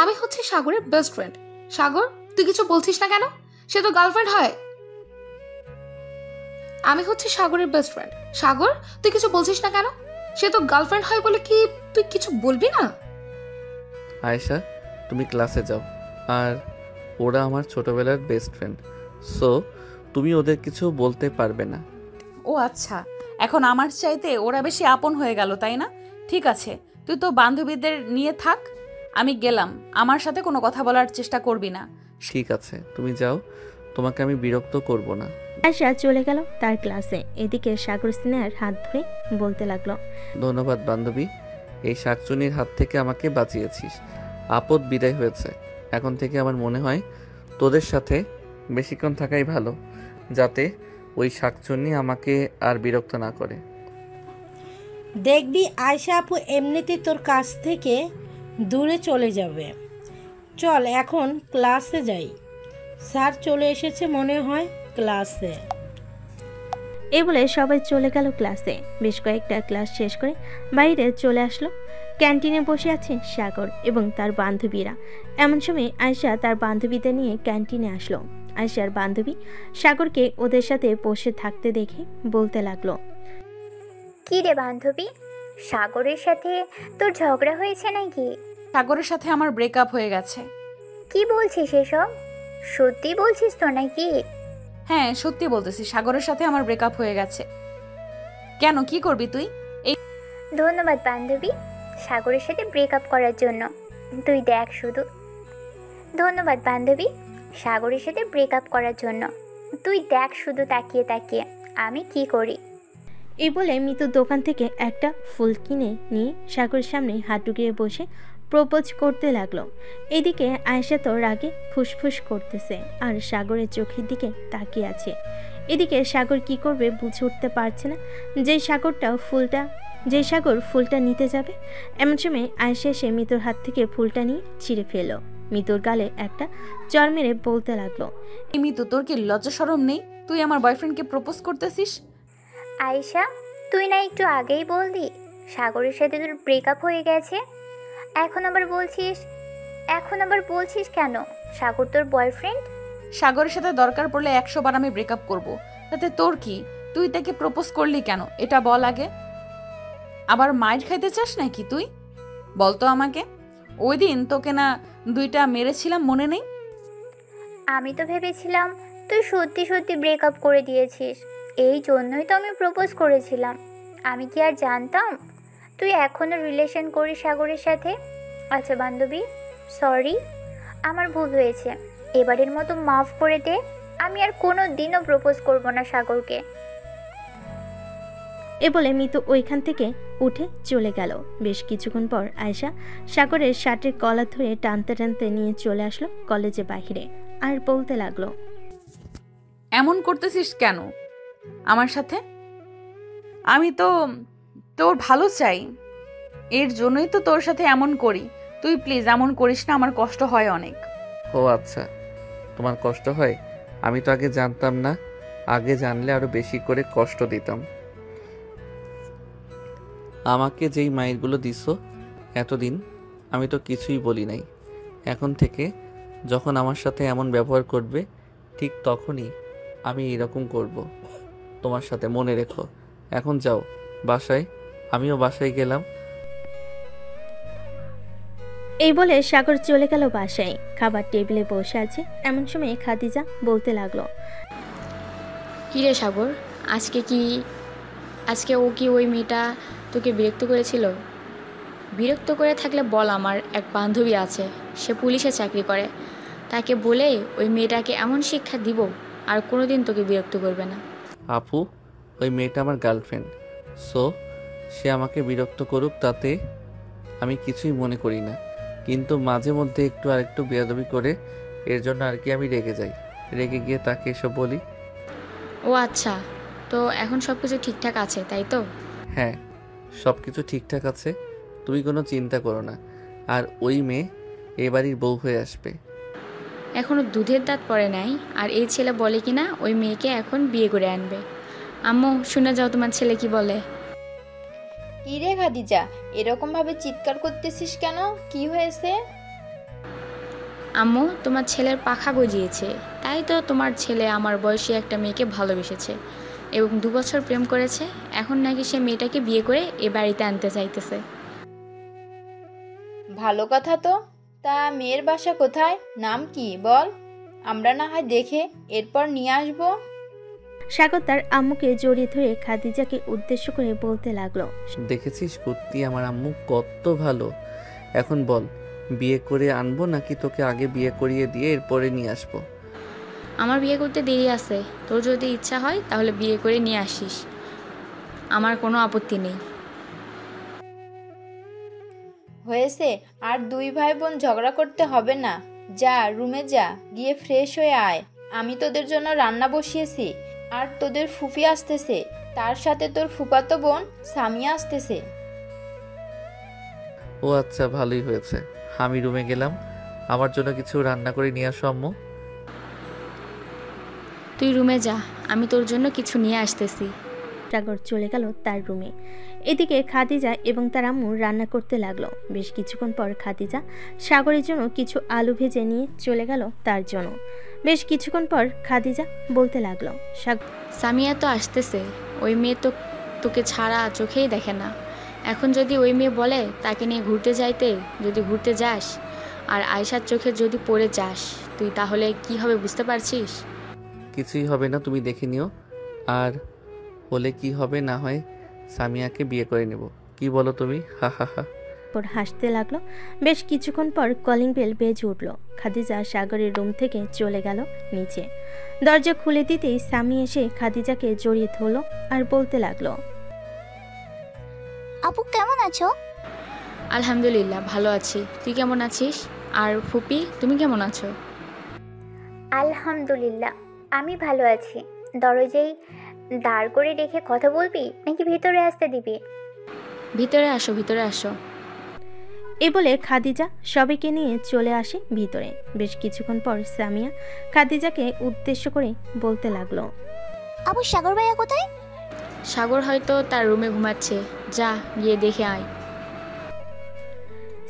G: আমি হচ্ছে সাগরের বেস্ট ফ্রেন্ড। সাগর, তুই কিছু বলছিস না কেন? সে তো গার্লফ্রেন্ড হয়। আমি হচ্ছে সাগরের বেস্ট ফ্রেন্ড। সাগর, তুই কিছু বলছিস না কেন? সে তো গার্লফ্রেন্ড হয় বলে কি তুই কিছু বলবি না?
A: আয়েশা, তুমি ক্লাসে যাও। আর ওরা আমার ছোটবেলার বেস্ট ফ্রেন্ড, সো তুমি ওদের কিছু বলতে পারবে না।
B: ও আচ্ছা, এখন আমার চাইতে ওরা বেশি আপন হয়ে গেল, তাই না? ঠিক আছে, তুই তো বান্ধবীদের নিয়ে থাক, আমি গেলাম। আমার সাথে কোনো কথা বলার চেষ্টা করবি না।
A: ঠিক আছে, তুমি যাও, তোমাকে আমি বিরক্ত করব না।
C: আয়েশা চলে গেল তার ক্লাসে। এদিকে সাগর স্নেহার হাত ধরে বলতে লাগলো,
A: ধন্যবাদ বান্ধবী, এই শাকচুনির হাত থেকে আমাকে বাঁচিয়েছিস। আপদ বিদায় হয়েছে। এখন থেকে আমার মনে হয় তোদের সাথে বেশিক্ষণ থাকাই ভালো, যাতে ওই শাকচুন্নি আমাকে আর বিরক্ত না করে।
K: দেখবি আয়শা আপু এমনিতে তোর কাছ থেকে দূরে চলে যাবে। চল এখন ক্লাসে যাই, স্যার চলে এসেছে মনে হয় ক্লাসে।
C: এই বলে সবাই চলে গেল ক্লাসে। বেশ কয়েকটা ক্লাস শেষ করে বাইরে চলে আসলো। ক্যান্টিনে বসে আছে সাগর এবং তার বান্ধবীরা। এমন সময় আয়েশা তার বান্ধবীদের নিয়ে ক্যান্টিনে আসলো। আয়েশার বান্ধবী সাগরকে ওদের সাথে বসে থাকতে দেখে বলতে লাগলো,
L: কি রে বান্ধবী, সাগরের সাথে তোর ঝগড়া হয়েছে নাকি?
B: সাগরের সাথে আমার ব্রেকআপ হয়ে গেছে।
L: কি বলছিস এসব? সত্যি বলছিস তো নাকি?
B: হ্যাঁ, সত্যি বলতেছি, সাগরের সাথে আমার ব্রেকআপ হয়ে গেছে। কেন, কি করবি তুই? এই
L: ধন্যবাদ বান্ধবী, সাগরের সাথে ব্রেকআপ করার জন্য। তুই দেখ শুধু। ধন্যবাদ বান্ধবী, সাগরের সাথে ব্রেকআপ করার জন্য। তুই দেখ শুধু তাকিয়ে তাকিয়ে আমি কি করি।
C: এই বলে মিতু দোকান থেকে একটা ফুল কিনে নিয়ে সাগরের সামনে হাত ঢুকিয়ে বসে প্রপোজ করতে লাগলো। এদিকে আয়েশা তো রাগে ফুসফুস করতেছে আর সাগরের চোখের দিকে তাকিয়ে আছে। এদিকে সাগর কি করবে বুঝে উঠতে পারছে না। যে সাগর ফুলটা নিতে যাবে, এমন সময় আয়েশা এসে মিতুর হাত থেকে ফুলটা নিয়ে ছিঁড়ে ফেললো। মিতুর গালে একটা চর মেরে বলতে লাগলো,
B: মিতু, তোর কি লজ্জা শরম নেই? তুই আমার বয়ফ্রেন্ডকে প্রপোজ করতেছিস?
L: আয়েশা, তুই না একটু আগেই বললি সাগরের সাথে তোর ব্রেকআপ হয়ে গেছে? এখন আবার বলছিস কেন সাগর তোর বয়ফ্রেন্ড?
B: সাগরের সাথে দরকার পড়লে 100 বার আমি ব্রেকআপ করব, তাতে তোর কি? তুই তাকে প্রপোজ করলি কেন এটা বল আগে। আবার মাইর খাইতে চাস নাকি তুই? বলতো আমাকে। ওই দিন তোকে না 2টা মেরেছিলাম, মনে নেই?
L: আমি তো ভেবেছিলাম তুই সত্যি সত্যি ব্রেকআপ করে দিয়েছিস, এই জন্যই তো আমি প্রপোজ করেছিলাম। আমি কি আর জানতাম তুই এখনো রিলেশন করিস সাগরের সাথে? আচ্ছা বান্ধবী, সরি, আমার ভুল হয়েছে, এবারের মতো মাফ করে দে। আমি আর কোনো দিনও প্রপোজ করব না সাগরকে।
C: এ বলে মিতু ওইখান থেকে উঠে চলে গেল। বেশ কিছুক্ষণ পর আয়েশা সাগরের শার্টের কলার ধরে টানতে টানতে নিয়ে চলে আসলো কলেজে বাহিরে আর বলতে লাগলো,
B: এমন করতেছিস কেন আমার সাথে? আমি তো তোর ভালো চাই, এর জন্যই তো তোর সাথে এমন করি। তুই প্লিজ এমন করিস না, আমার কষ্ট হয় অনেক।
A: ও আচ্ছা, তোমার কষ্ট হয়? আমি তো আগে জানতাম না, আগে জানলে আরো বেশি করে কষ্ট দিতাম। আমাকে যেই মাইরগুলো দিছো এতদিন, আমি তো কিছুই বলি নাই। এখন থেকে যখন আমার সাথে এমন ব্যবহার করবে, ঠিক তখনই আমি এরকম করব তোমার সাথে, মনে রেখো। এখন যাও বাসায়। আমিও বাসায় গেলাম।
C: এই বলে সাগর চলে গেল বাসায়। খাবার টেবিলে বসে আছে এমন সময় খাদিজা বলতে লাগলো,
F: কিরে সাগর, আজকে ও কি ওই মেয়েটা তোকে বিরক্ত করেছিল? বিরক্ত করে থাকলে বল, আমার এক বান্ধবী আছে, সে পুলিশে চাকরি করে, তাকে বলে ওই মেয়েটাকে এমন শিক্ষা দিব আর কোনোদিন তোকে বিরক্ত করবে না।
A: আপু, ওই মেয়েটা আমার গার্লফ্রেন্ড, সো সে আমাকে বিরক্ত করুক তাতে আমি কিছুই মনে করি না, কিন্তু মাঝে মধ্যে একটু আরেকটু বেয়াদবি করে, এর জন্য আর কি আমি রেগে যাই। রেগে গিয়ে তাকে এসব বলি।
F: ও আচ্ছা, তো এখন সব কিছু ঠিকঠাক আছে তাই তো?
A: হ্যাঁ, সব কিছু ঠিকঠাক আছে, তুমি কোনো চিন্তা করো না। আর ওই মেয়ে এ বাড়ির বউ হয়ে আসবে।
F: এখনও দুধের দাঁত পড়ে নাই, আর এই ছেলে বলে কি না ওই মেয়েকে এখন বিয়ে করে আনবে। আম্মু, শুনে যাও তোমার ছেলে কি বলে।
E: কি রে খাদিজা, এরকম ভাবে চিৎকার করতেছিস কেন? কি হয়েছে?
F: আম্মু, তোমার ছেলের পাখা গজিয়েছে, তাই তো তোমার ছেলে আমার বয়সী একটা মেয়েকে ভালোবেসেছে এবং 2 বছর প্রেম করেছে। এখন নাকি সে মেয়েটাকে বিয়ে করে এ বাড়িতে আনতে চাইতেছে।
E: ভালো কথা তো। তা মেয়ের বাসা কোথায়, নাম কি বল, আমরা না হয় দেখে এরপর নিয়ে আসবো।
C: সাগর তার আম্মুকে জড়িয়ে ধরে খাদিজাকে উদ্দেশ্য করে বলতে লাগলো,
A: দেখেছিস কুত্তি, আমার আম্মু কত ভালো। এখন বল, বিয়ে করে আনবো নাকি তোকে আগে বিয়ে করিয়ে দিয়ে এরপরে নিয়ে আসবো?
F: আমার বিয়ে করতে দেরি আছে, তোর যদি ইচ্ছা হয় তাহলে বিয়ে করে নিয়ে আসিস, আমার কোনো আপত্তি নেই।
E: হয়েছে, আর 2 ভাই বোন ঝগড়া করতে হবে না। যা রুমে যা, গিয়ে ফ্রেশ হয়ে আয়। আমি তোদের জন্য রান্না বসিয়েছি, আর তোদের ফুফি আসতেছে, তার সাথে তোর ফুফাতো বোন সামিয়া আসতেছে।
A: ও আচ্ছা, ভালোই হয়েছে। আমি রুমে গেলাম, আমার জন্য কিছু রান্না করে নিয়ে আসো আম্মু।
F: তুই রুমে যা, আমি তোর জন্য কিছু নিয়ে আসতেছি।
C: সাগর চলে গেল তার রুমে। এদিকে খাদিজা এবং তার আম্মু রান্না করতে লাগলো। বেশ কিছুক্ষণ পর খাদিজা সাগরের জন্য কিছু আলু ভেজে নিয়ে চলে গেল তার জন্য। বেশ কিছুক্ষণ পর খাদিজা বলতে লাগলো,
F: সামিয়া তো আসতেছে, ওই মেয়ে তো তোকে ছাড়া চোখেই দেখে না। এখন যদি ওই মেয়ে বলে তাকে নিয়ে ঘুরতে যাইতে, যদি ঘুরতে যাস আর আয়শার চোখে যদি পড়ে যাস, তুই তাহলে কি হবে বুঝতে পারছিস?
A: কিছুই হবে না, তুমি দেখে নিও। আর হলে কি হবে না হয় সামিয়াকে বিয়ে করে নেব, কি বলো তুমি? হা হা হা।
C: হাসতে লাগলো। বেশ কিছুক্ষণ পর কলিং বেল বেজে উঠল। খাদিজা সাগরের রুম থেকে চলে গেল নিচে। দরজা খুলে দিতেই সামি এসে খাদিজাকে জড়িয়ে ধরলো আর বলতে লাগলো,
L: আপু কেমন আছো?
F: আলহামদুলিল্লাহ ভালো আছি, তুই কেমন আছিস? আর ফুপি, তুমি কেমন আছো?
L: আলহামদুলিল্লাহ আমি ভালো আছি। দরজায় দাঁড় করে রেখে কথা বলবি নাকি ভিতরে আসতে দিবি?
F: ভিতরে আসো, ভিতরে আসো।
C: এ বলে খাদিজা সবাইকে নিয়ে চলে আসে ভিতরে। বেশ কিছুক্ষণ পর সামিয়া খাদিজাকে উদ্দেশ্য করে বলতে লাগলো,
L: আপু সাগর ভাইয়া কোথায়?
F: সাগর হয়তো তার রুমে ঘুমাচ্ছে, যা গিয়ে দেখে আয়।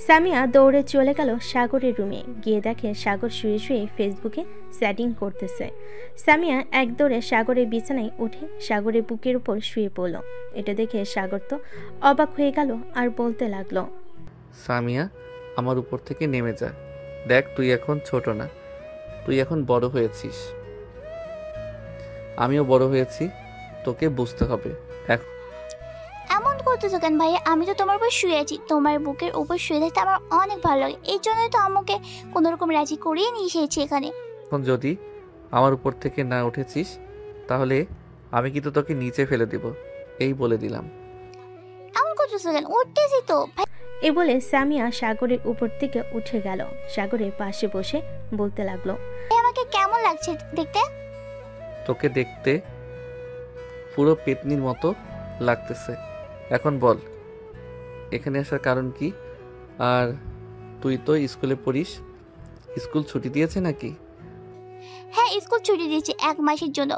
C: সামিয়া দৌড়ে চলে গেল সাগরের রুমে। গিয়ে দেখে সাগর শুয়ে শুয়ে ফেসবুকে চ্যাটিং করতেছে। সামিয়া এক দৌড়ে সাগরের বিছানায় উঠে সাগরের বুকের উপর শুয়ে পড়ল। এটা দেখে সাগর তো অবাক হয়ে গেল আর বলতে লাগলো,
A: সামিয়া, আমার উপর থেকে নেমে যা। দেখ, তুই এখন ছোট না, তুই এখন বড় হয়েছিস, আমিও বড় হয়েছি, তোকে বুঝতে হবে।
L: এমন করতেছো কেন ভাইয়া? আমি তো তোমার উপর শুয়ে আছি, তোমার বুকের উপর শুয়ে থাকতে আমার অনেক ভালো লাগে, এই জন্যই তো আমাকে কোনোরকম রাজি করিয়ে নিয়ে এসেছি এখানে।
A: এখন যদি আমার উপর থেকে না উঠেছিস তাহলে আমি কিন্তু তোকে নিচে ফেলে দিব, এই বলে দিলাম।
L: এমন করতেছো কেন? উঠতেছি তো।
C: এ বলে সামিয়া সাগরের উপর থেকে উঠে গেল। সাগরের পাশে বসে বলতে লাগলো,
L: আমাকে কেমন লাগছে দেখতে?
A: তোকে দেখতে পুরো পেতনির মতো লাগতেছে। এখন বল, এখানে আসার কারণ কি? আর তুই তো স্কুলে পড়িস, স্কুল ছুটি দিয়েছে নাকি?
L: হ্যাঁ, স্কুল ছুটি দিয়েছি 1 মাসের জন্য,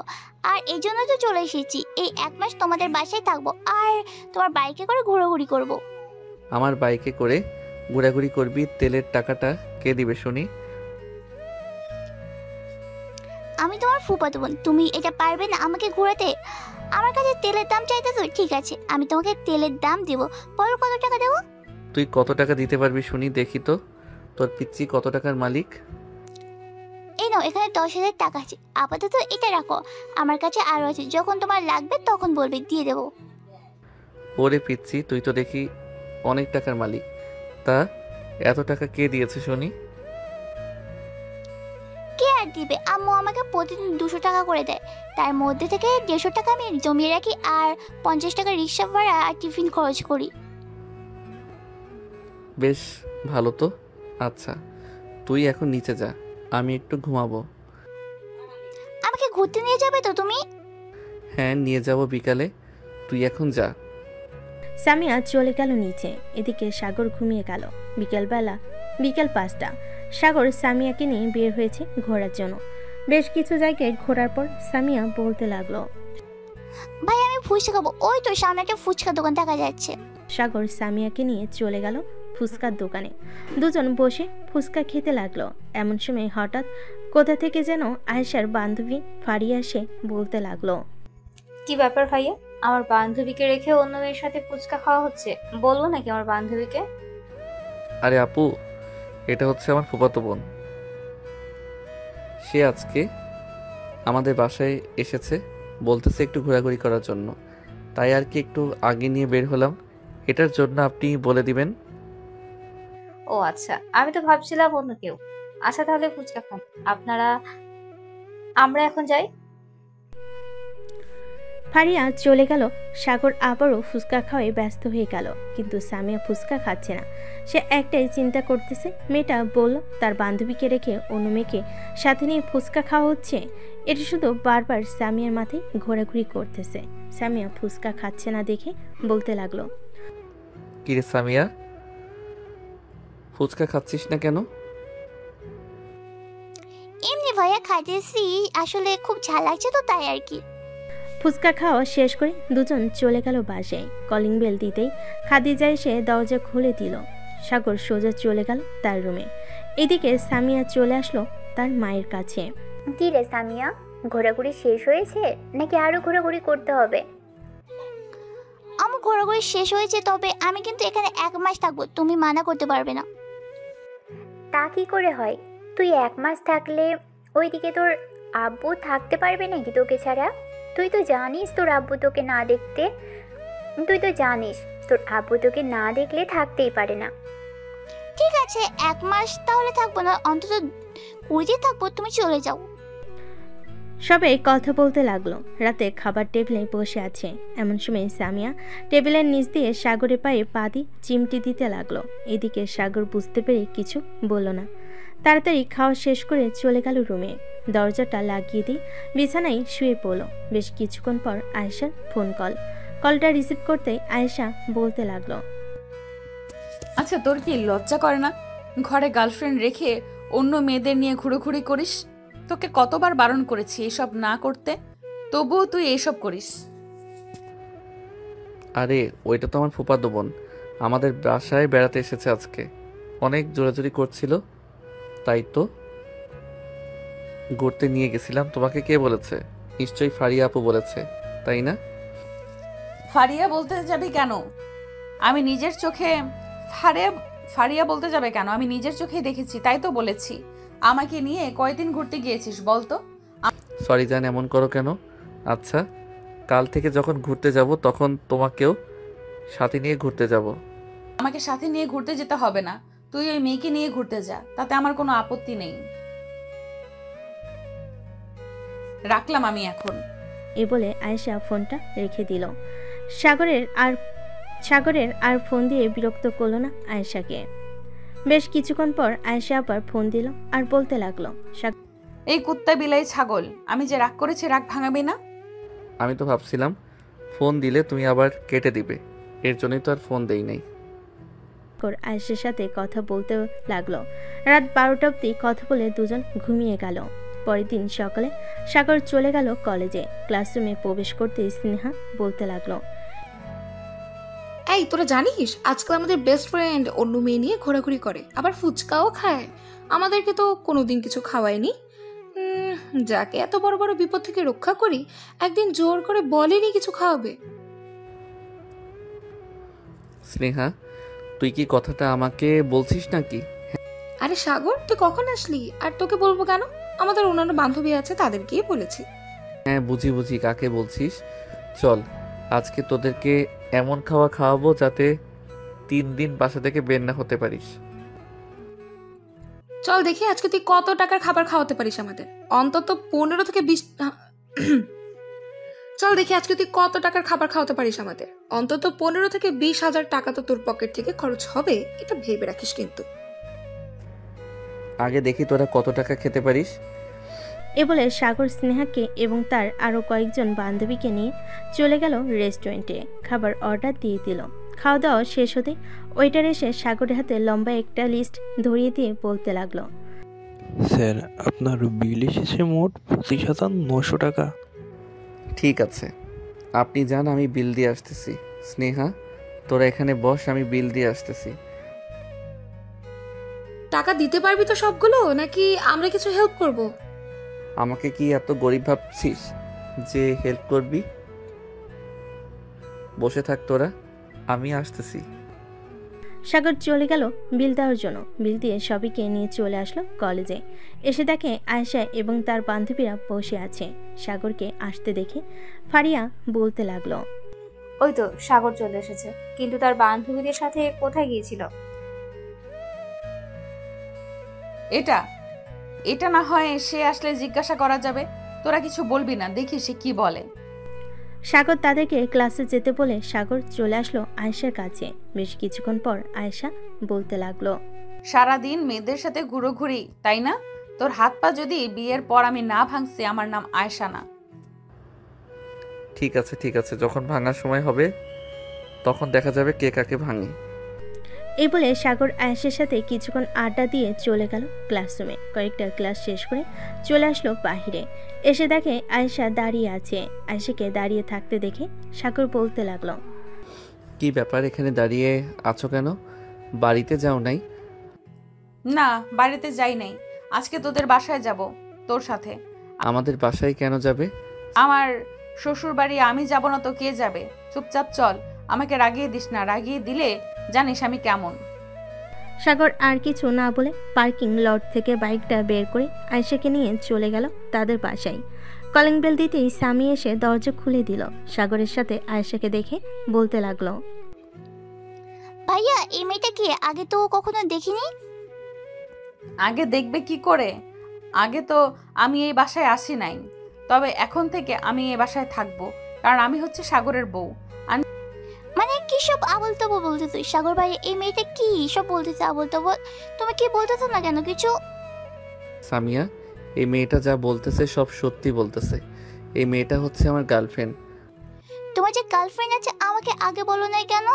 L: আর এই জন্য তো চলে এসেছি। এই 1 মাস তোমাদের বাসায় থাকবো আর তোমার বাইকে করে ঘোরাঘুরি করব।
A: আমার বাইকে করে ঘোরাঘুরি করবি? তেলের টাকাটা কে দিবে শুনি?
L: আমি তোমার ফুফাতো বোন, তুমি এটা পারবে না আমাকে ঘোরাতে? আমার কাছে তেলের দাম চাইতেছো, ঠিক আছে আমি তোমাকে তেলের দাম দেব। বলো কত টাকা দেবো?
A: তুই কত টাকা দিতে পারবি শুনি, দেখি তো তোর পিচ্ছি কত টাকার মালিক।
L: এই নাও, এখানে 10,000 টাকা আছে, আপাতত এটা রাখো। আমার কাছে আরো আছে, যখন তোমার লাগবে তখন বলবে, দিয়ে দেবো।
A: ওরে পিচ্ছি, তুই তো দেখি অনেক টাকার মালিক, তা এত টাকা কে দিয়েছে শুনি?
L: কে আর দিবে। আম্মু আমাকে প্রতিদিন 200 টাকা করে দেয়, তার মধ্যে থেকে 150 টাকা আমি জমিয়ে রাখি আর 50 টাকা রিক্সা ভাড়া আর টিফিন খরচ করি।
A: বেশ ভালো তো। আচ্ছা তুই এখন নিচে যা, আমি একটু ঘুমাবো।
L: আমাকে ঘুরতে নিয়ে যাবে তো তুমি?
A: হ্যাঁ নিয়ে যাব বিকালে, তুই এখন যা।
C: সামিয়া চলে গেল নিচে। এদিকে সাগর ঘুমিয়ে গেল। বিকেল 5টা। সাগর সামিয়াকে নিয়ে বের হয়েছে ঘোরার জন্য। বেশ কিছু জায়গায় ঘোরার পর সামিয়া বলতে লাগলো,
L: ভাই আমি ফুচকা খাবো, ওই তো সামনে একটা ফুচকা দোকান দেখা যাচ্ছে।
C: সাগর সামিয়াকে নিয়ে চলে গেল ফুচকার দোকানে। দুজন বসে ফুচকা খেতে লাগলো। এমন সময় হঠাৎ কোথা থেকে যেন আয়েশার বান্ধবী ফারিয়া এসে বলতে লাগলো,
M: কি ব্যাপার ভাইয়া, আমার বান্ধবীকে রেখে অন্য মেয়ের সাথে ফুচকা খাওয়া হচ্ছে? বলবো নাকি আমার বান্ধবীকে?
A: আরে আপু, এটা হচ্ছে আমার ফুফাতো বোন। সে আজকে আমাদের বাসায় এসেছে, বলতেছে একটু ঘোরাঘুরি করার জন্য, তাই আর কি একটু আগে নিয়ে বের হলাম। এটার জন্য আপনি বলে দিবেন।
M: ও আচ্ছা, আমি তো ভাবছিলাম অন্য কেউ। আচ্ছা তাহলে ফুচকা খান আমরা এখন যাই।
C: ফারিয়া চলে গেল। সাগর আবারও ফুচকা খাওয়ায় ব্যস্ত হয়ে গেল, কিন্তু সামিয়া ফুচকা খাচ্ছে না। সে একটাই চিন্তা করতেছে, মেয়েটা বলল তার বান্ধবীকে রেখে অন্য মেয়েকে সাথে নিয়ে ফুচকা খাওয়া হচ্ছে। এটা শুধু বারবার সামিয়ার মাথায় ঘোরাঘুরি করতেছে। সামিয়া ফুচকা খাচ্ছে না দেখে বলতে লাগলো,
A: কিরে সামিয়া, ফুচকা খাচ্ছিস না কেন?
L: এমনি ভাইয়া খাইতেছি, আসলে খুব ঝাল লাগছে তো তাই আর কি।
C: ফুচকা খাওয়া শেষ করে দুজন চলে গেল বাসায়। কলিং বেল দিতেই খাদিজা এসে দরজা খুলে দিল। সাগর সোজা চলে গেল তার রুমে। এদিকে সামিয়া চলে আসলো তার মায়ের কাছে।
L: কি রে সামিয়া, ঘোরাঘুরি শেষ হয়েছে নাকি আরো ঘোরাঘুরি করতে হবে? আমার ঘোরাঘুরি শেষ হয়েছে, তবে আমি কিন্তু এখানে 1 মাস থাকবো, তুমি মানা করতে পারবে না। তা কি করে হয়? তুই 1 মাস থাকলে ওইদিকে তোর আব্বু থাকতে পারবে নাকি তোকে ছাড়া? তুই তো জানিস তোর আব্বু তোকে না দেখলে থাকতেই পারে না। ঠিক আছে 1 মাস তাহলে থাকবো না, অন্তত 20 দিন থাকবো, তুমি চলে যাও।
C: সবাই কথা বলতে লাগলো। রাতে খাবার টেবিলে বসে আছে। এমন সময় সামিয়া টেবিলের নিচ দিয়ে সাগরের পায়ে পা দিয়ে চিমটি দিতে লাগলো। এদিকে সাগর বুঝতে পেরে কিছু বলল না। তাড়াতাড়ি খাওয়া শেষ করে চলে গেল রুমে। দরজাটা লাগিয়ে দিয়ে বিছানায় শুয়ে পড়ল। বেশ কিছুক্ষণ পর আয়েশার ফোন কলটা রিসিভ করতেই আয়েশা বলতে লাগলো,
B: আচ্ছা তোর কি লজ্জা করে না? ঘরে গার্লফ্রেন্ড রেখে অন্য মেয়েদের নিয়ে ঘুরোঘুরি করিস? তোকে কতবার বারণ করেছি এসব না করতে, তবুও তুই এসব করিস।
A: আরে ওইটা তো আমার ফুফাতো বোন, আমাদের বাসায় বেড়াতে এসেছে আজকে। অনেক জোরাজুরি করছিল, তাই তো ঘুরতে নিয়ে গেছিলাম। তোমাকে কে বলেছে? নিশ্চয়ই ফারিয়া আপু বলেছে, তাই না?
B: ফারিয়া বলতে যাবে কেন? আমি নিজের চোখে ফারিয়া বলতে যাবে কেন? আমি নিজের চোখেই দেখেছি, তাই তো বলেছি। আমাকে নিয়ে কয়দিন ঘুরতে গিয়েছিস বলতো?
A: সরি জান, এমন করো কেন? আচ্ছা কাল থেকে যখন ঘুরতে যাব তখন তোমাকেও সাথে নিয়ে ঘুরতে যাব।
B: আমাকে সাথে নিয়ে ঘুরতে যেতে হবে না, তুই ওই মেয়েকে নিয়ে ঘুরতে যা, তাতে আমার কোনো আপত্তি নেই। রাখলাম আমি এখন।
C: এ বলে আয়েশা ফোনটা রেখে দিল। সাগরের আর ফোন দিয়ে বিরক্ত করলো না আয়েশাকে। বেশ কিছুক্ষণ পর আয়েশা আবার ফোন দিল আর বলতে লাগলো,
B: এই কুত্তা বিলাই ছাগল, আমি যে রাগ করেছি রাগ ভাঙাবি না?
A: আমি তো ভাবছিলাম ফোন দিলে তুমি আবার কেটে দিবে, এর জন্যই তো আর ফোন দেই নাই।
C: আয়েশার সাথে কথা বলতে লাগলো। রাত 12টা অবধি কথা বলে দুজন ঘুমিয়ে গেল। পরের দিন সকালে সাগর চলে গেল কলেজে। ক্লাসরুমে প্রবেশ করতে স্নেহা বলতে লাগলো,
G: এই তোরা জানিস আজকাল আমাদের বেস্ট ফ্রেন্ড অন্য মেয়ে নিয়ে ঘোরাঘুরি করে, আবার ফুচকাও খায়। আমাদেরকে তো কোনোদিন কিছু খাওয়ায়নি। যাকে এত বড় বড় বিপদ থেকে রক্ষা করি, একদিন জোর করে বলেনি কিছু খাওয়াবে।
A: স্নেহা, তুই কি কথাটা আমাকে বলছিস নাকি?
G: আরে সাগর, তুই কখন আসলি? আর তোকে বলবো কেন? আমাদের অন্যান্য বান্ধবী আছে, তাদেরকেই বলেছি।
A: হ্যাঁ বুঝি কাকে বলছিস। চল আজকে তোদেরকে এমন খাওয়া খাওয়াবো যাতে 3 দিন বাসা থেকে বের না হতে পারিস।
G: চল দেখি আজকে তুই কত টাকার খাবার খাওয়াতে পারিস আমাদের। অন্তত 15 থেকে 20 চল দেখি আজকে তুই কত টাকার খাবার খাওয়াতে পারিস আমাদের। অন্তত 15 থেকে 20,000 টাকা তো তোর পকেট থেকে খরচ হবে, এটা ভেবে রাখিস কিন্তু।
A: আগে দেখি তোরা কত টাকা খেতে পারিস।
C: এ বলে সাগর স্নেহাকে এবং তার আরও কয়েকজন বান্ধবীকে নিয়ে চলে গেল রেস্টুরেন্টে। খাবার অর্ডার দিয়ে দিল। খাওয়া দাওয়া শেষ হতে ওয়েটার এসে সাগরের হাতে লম্বা একটা লিস্ট ধরিয়ে দিয়ে বলতে লাগলো,
N: স্যার আপনার বিল এসেছে মোট 25,900 টাকা।
A: ঠিক আছে, আপনি যান, আমি বিল দিয়ে আসতেছি। স্নেহা, তোরা এখানে বস, আমি বিল দিয়ে আসতেছি।
G: টাকা দিতে পারবি তো সবগুলো, নাকি আমরা কিছু হেল্প করব?
A: আমাকে কি এত গরিব ভাবছিস যে হেল্প করবি? বসে থাক তোরা, আমি আসতেছি।
C: সাগর চলে গেল বিল দেওয়ার জন্য। বিল দিয়ে সবাইকে নিয়ে চলে আসলো কলেজে। এসে দেখে আয়েশা এবং তার বান্ধবীরা বসে আছে। সাগরকে আসতে দেখে ফারিয়া বলতে লাগলো,
M: ওই তো সাগর চলে এসেছে, কিন্তু তার বান্ধবীদের সাথে কোথায় গিয়েছিল?
B: এটা এটা না হয় সে আসলে জিজ্ঞাসা করা যাবে। তোরা কিছু বলবি না, দেখি সে কি বলে।
C: সাগর তাদেরকে ক্লাসে যেতে বলে সাগর চলে আসলো আয়েশার কাছে। বেশ কিছুক্ষণ পর আয়েশা বলতে লাগলো,
B: সারাদিন মেয়েদের সাথে ঘুরোঘুরি, তাই না? তোর হাত পা যদি বিয়ের পর আমি না ভাঙছি, আমার নাম আয়েশা না।
A: ঠিক আছে ঠিক আছে, যখন ভাঙার সময় হবে তখন দেখা যাবে কে কাকে ভাঙে।
C: এই বলে সাগর আয়েশার সাথে কিছুক্ষণ আড্ডা দিয়ে চলে গেল ক্লাসরুমে। কয়েকটা ক্লাস শেষ করে চলে আসলো বাহিরে। এসে দেখে আয়েশা দাঁড়িয়ে আছে। আয়েশাকে দাঁড়িয়ে থাকতে দেখে সাগর বলতে লাগলো,
A: কি ব্যাপার, এখানে দাঁড়িয়ে আছো কেন? বাড়িতে যাও নাই?
B: না, বাড়িতে যাই নাই, আজকে তোদের বাসায় যাব তোর সাথে।
A: আমাদের বাসায় কেন যাবে?
B: আমার শ্বশুর বাড়ি আমি যাব না তো কে যাবে? চুপচাপ চল, আমাকে রাগিয়ে দিস না, রাগিয়ে দিলে জানিস আমি কেমন।
C: সাগর আর কিছু না বলে পার্কিং লট থেকে বাইকটা বের করে আয়েশাকে নিয়ে চলে গেল তাদের বাসায়। কলিং বেল দিতেই স্বামী এসে দরজা খুলে দিল। সাগরের সাথে আয়েশাকে দেখে বলতে লাগলো,
L: ভাইয়া এই মেয়েটা কি? আগে তো কখনো দেখিনি।
B: আগে দেখবে কি করে? আগে তো আমি এই বাসায় আসি নাই, তবে এখন থেকে আমি এই বাসায় থাকবো, কারণ আমি হচ্ছে সাগরের বউ।
L: মানে কি সব আবল তাবল বলতেছ সাগর ভাই? এই মেয়েটা কি সব বলতেছে আবল তাবল? তুমি কি বলতেছো না কেন কিছু?
A: সামিয়া, এই মেয়েটা যা বলতেছে সব সত্যি বলতেছে। এই মেয়েটা হচ্ছে আমার গার্লফ্রেন্ড।
L: তোমার যে গার্লফ্রেন্ড আছে আমাকে আগে বলো নাই কেন?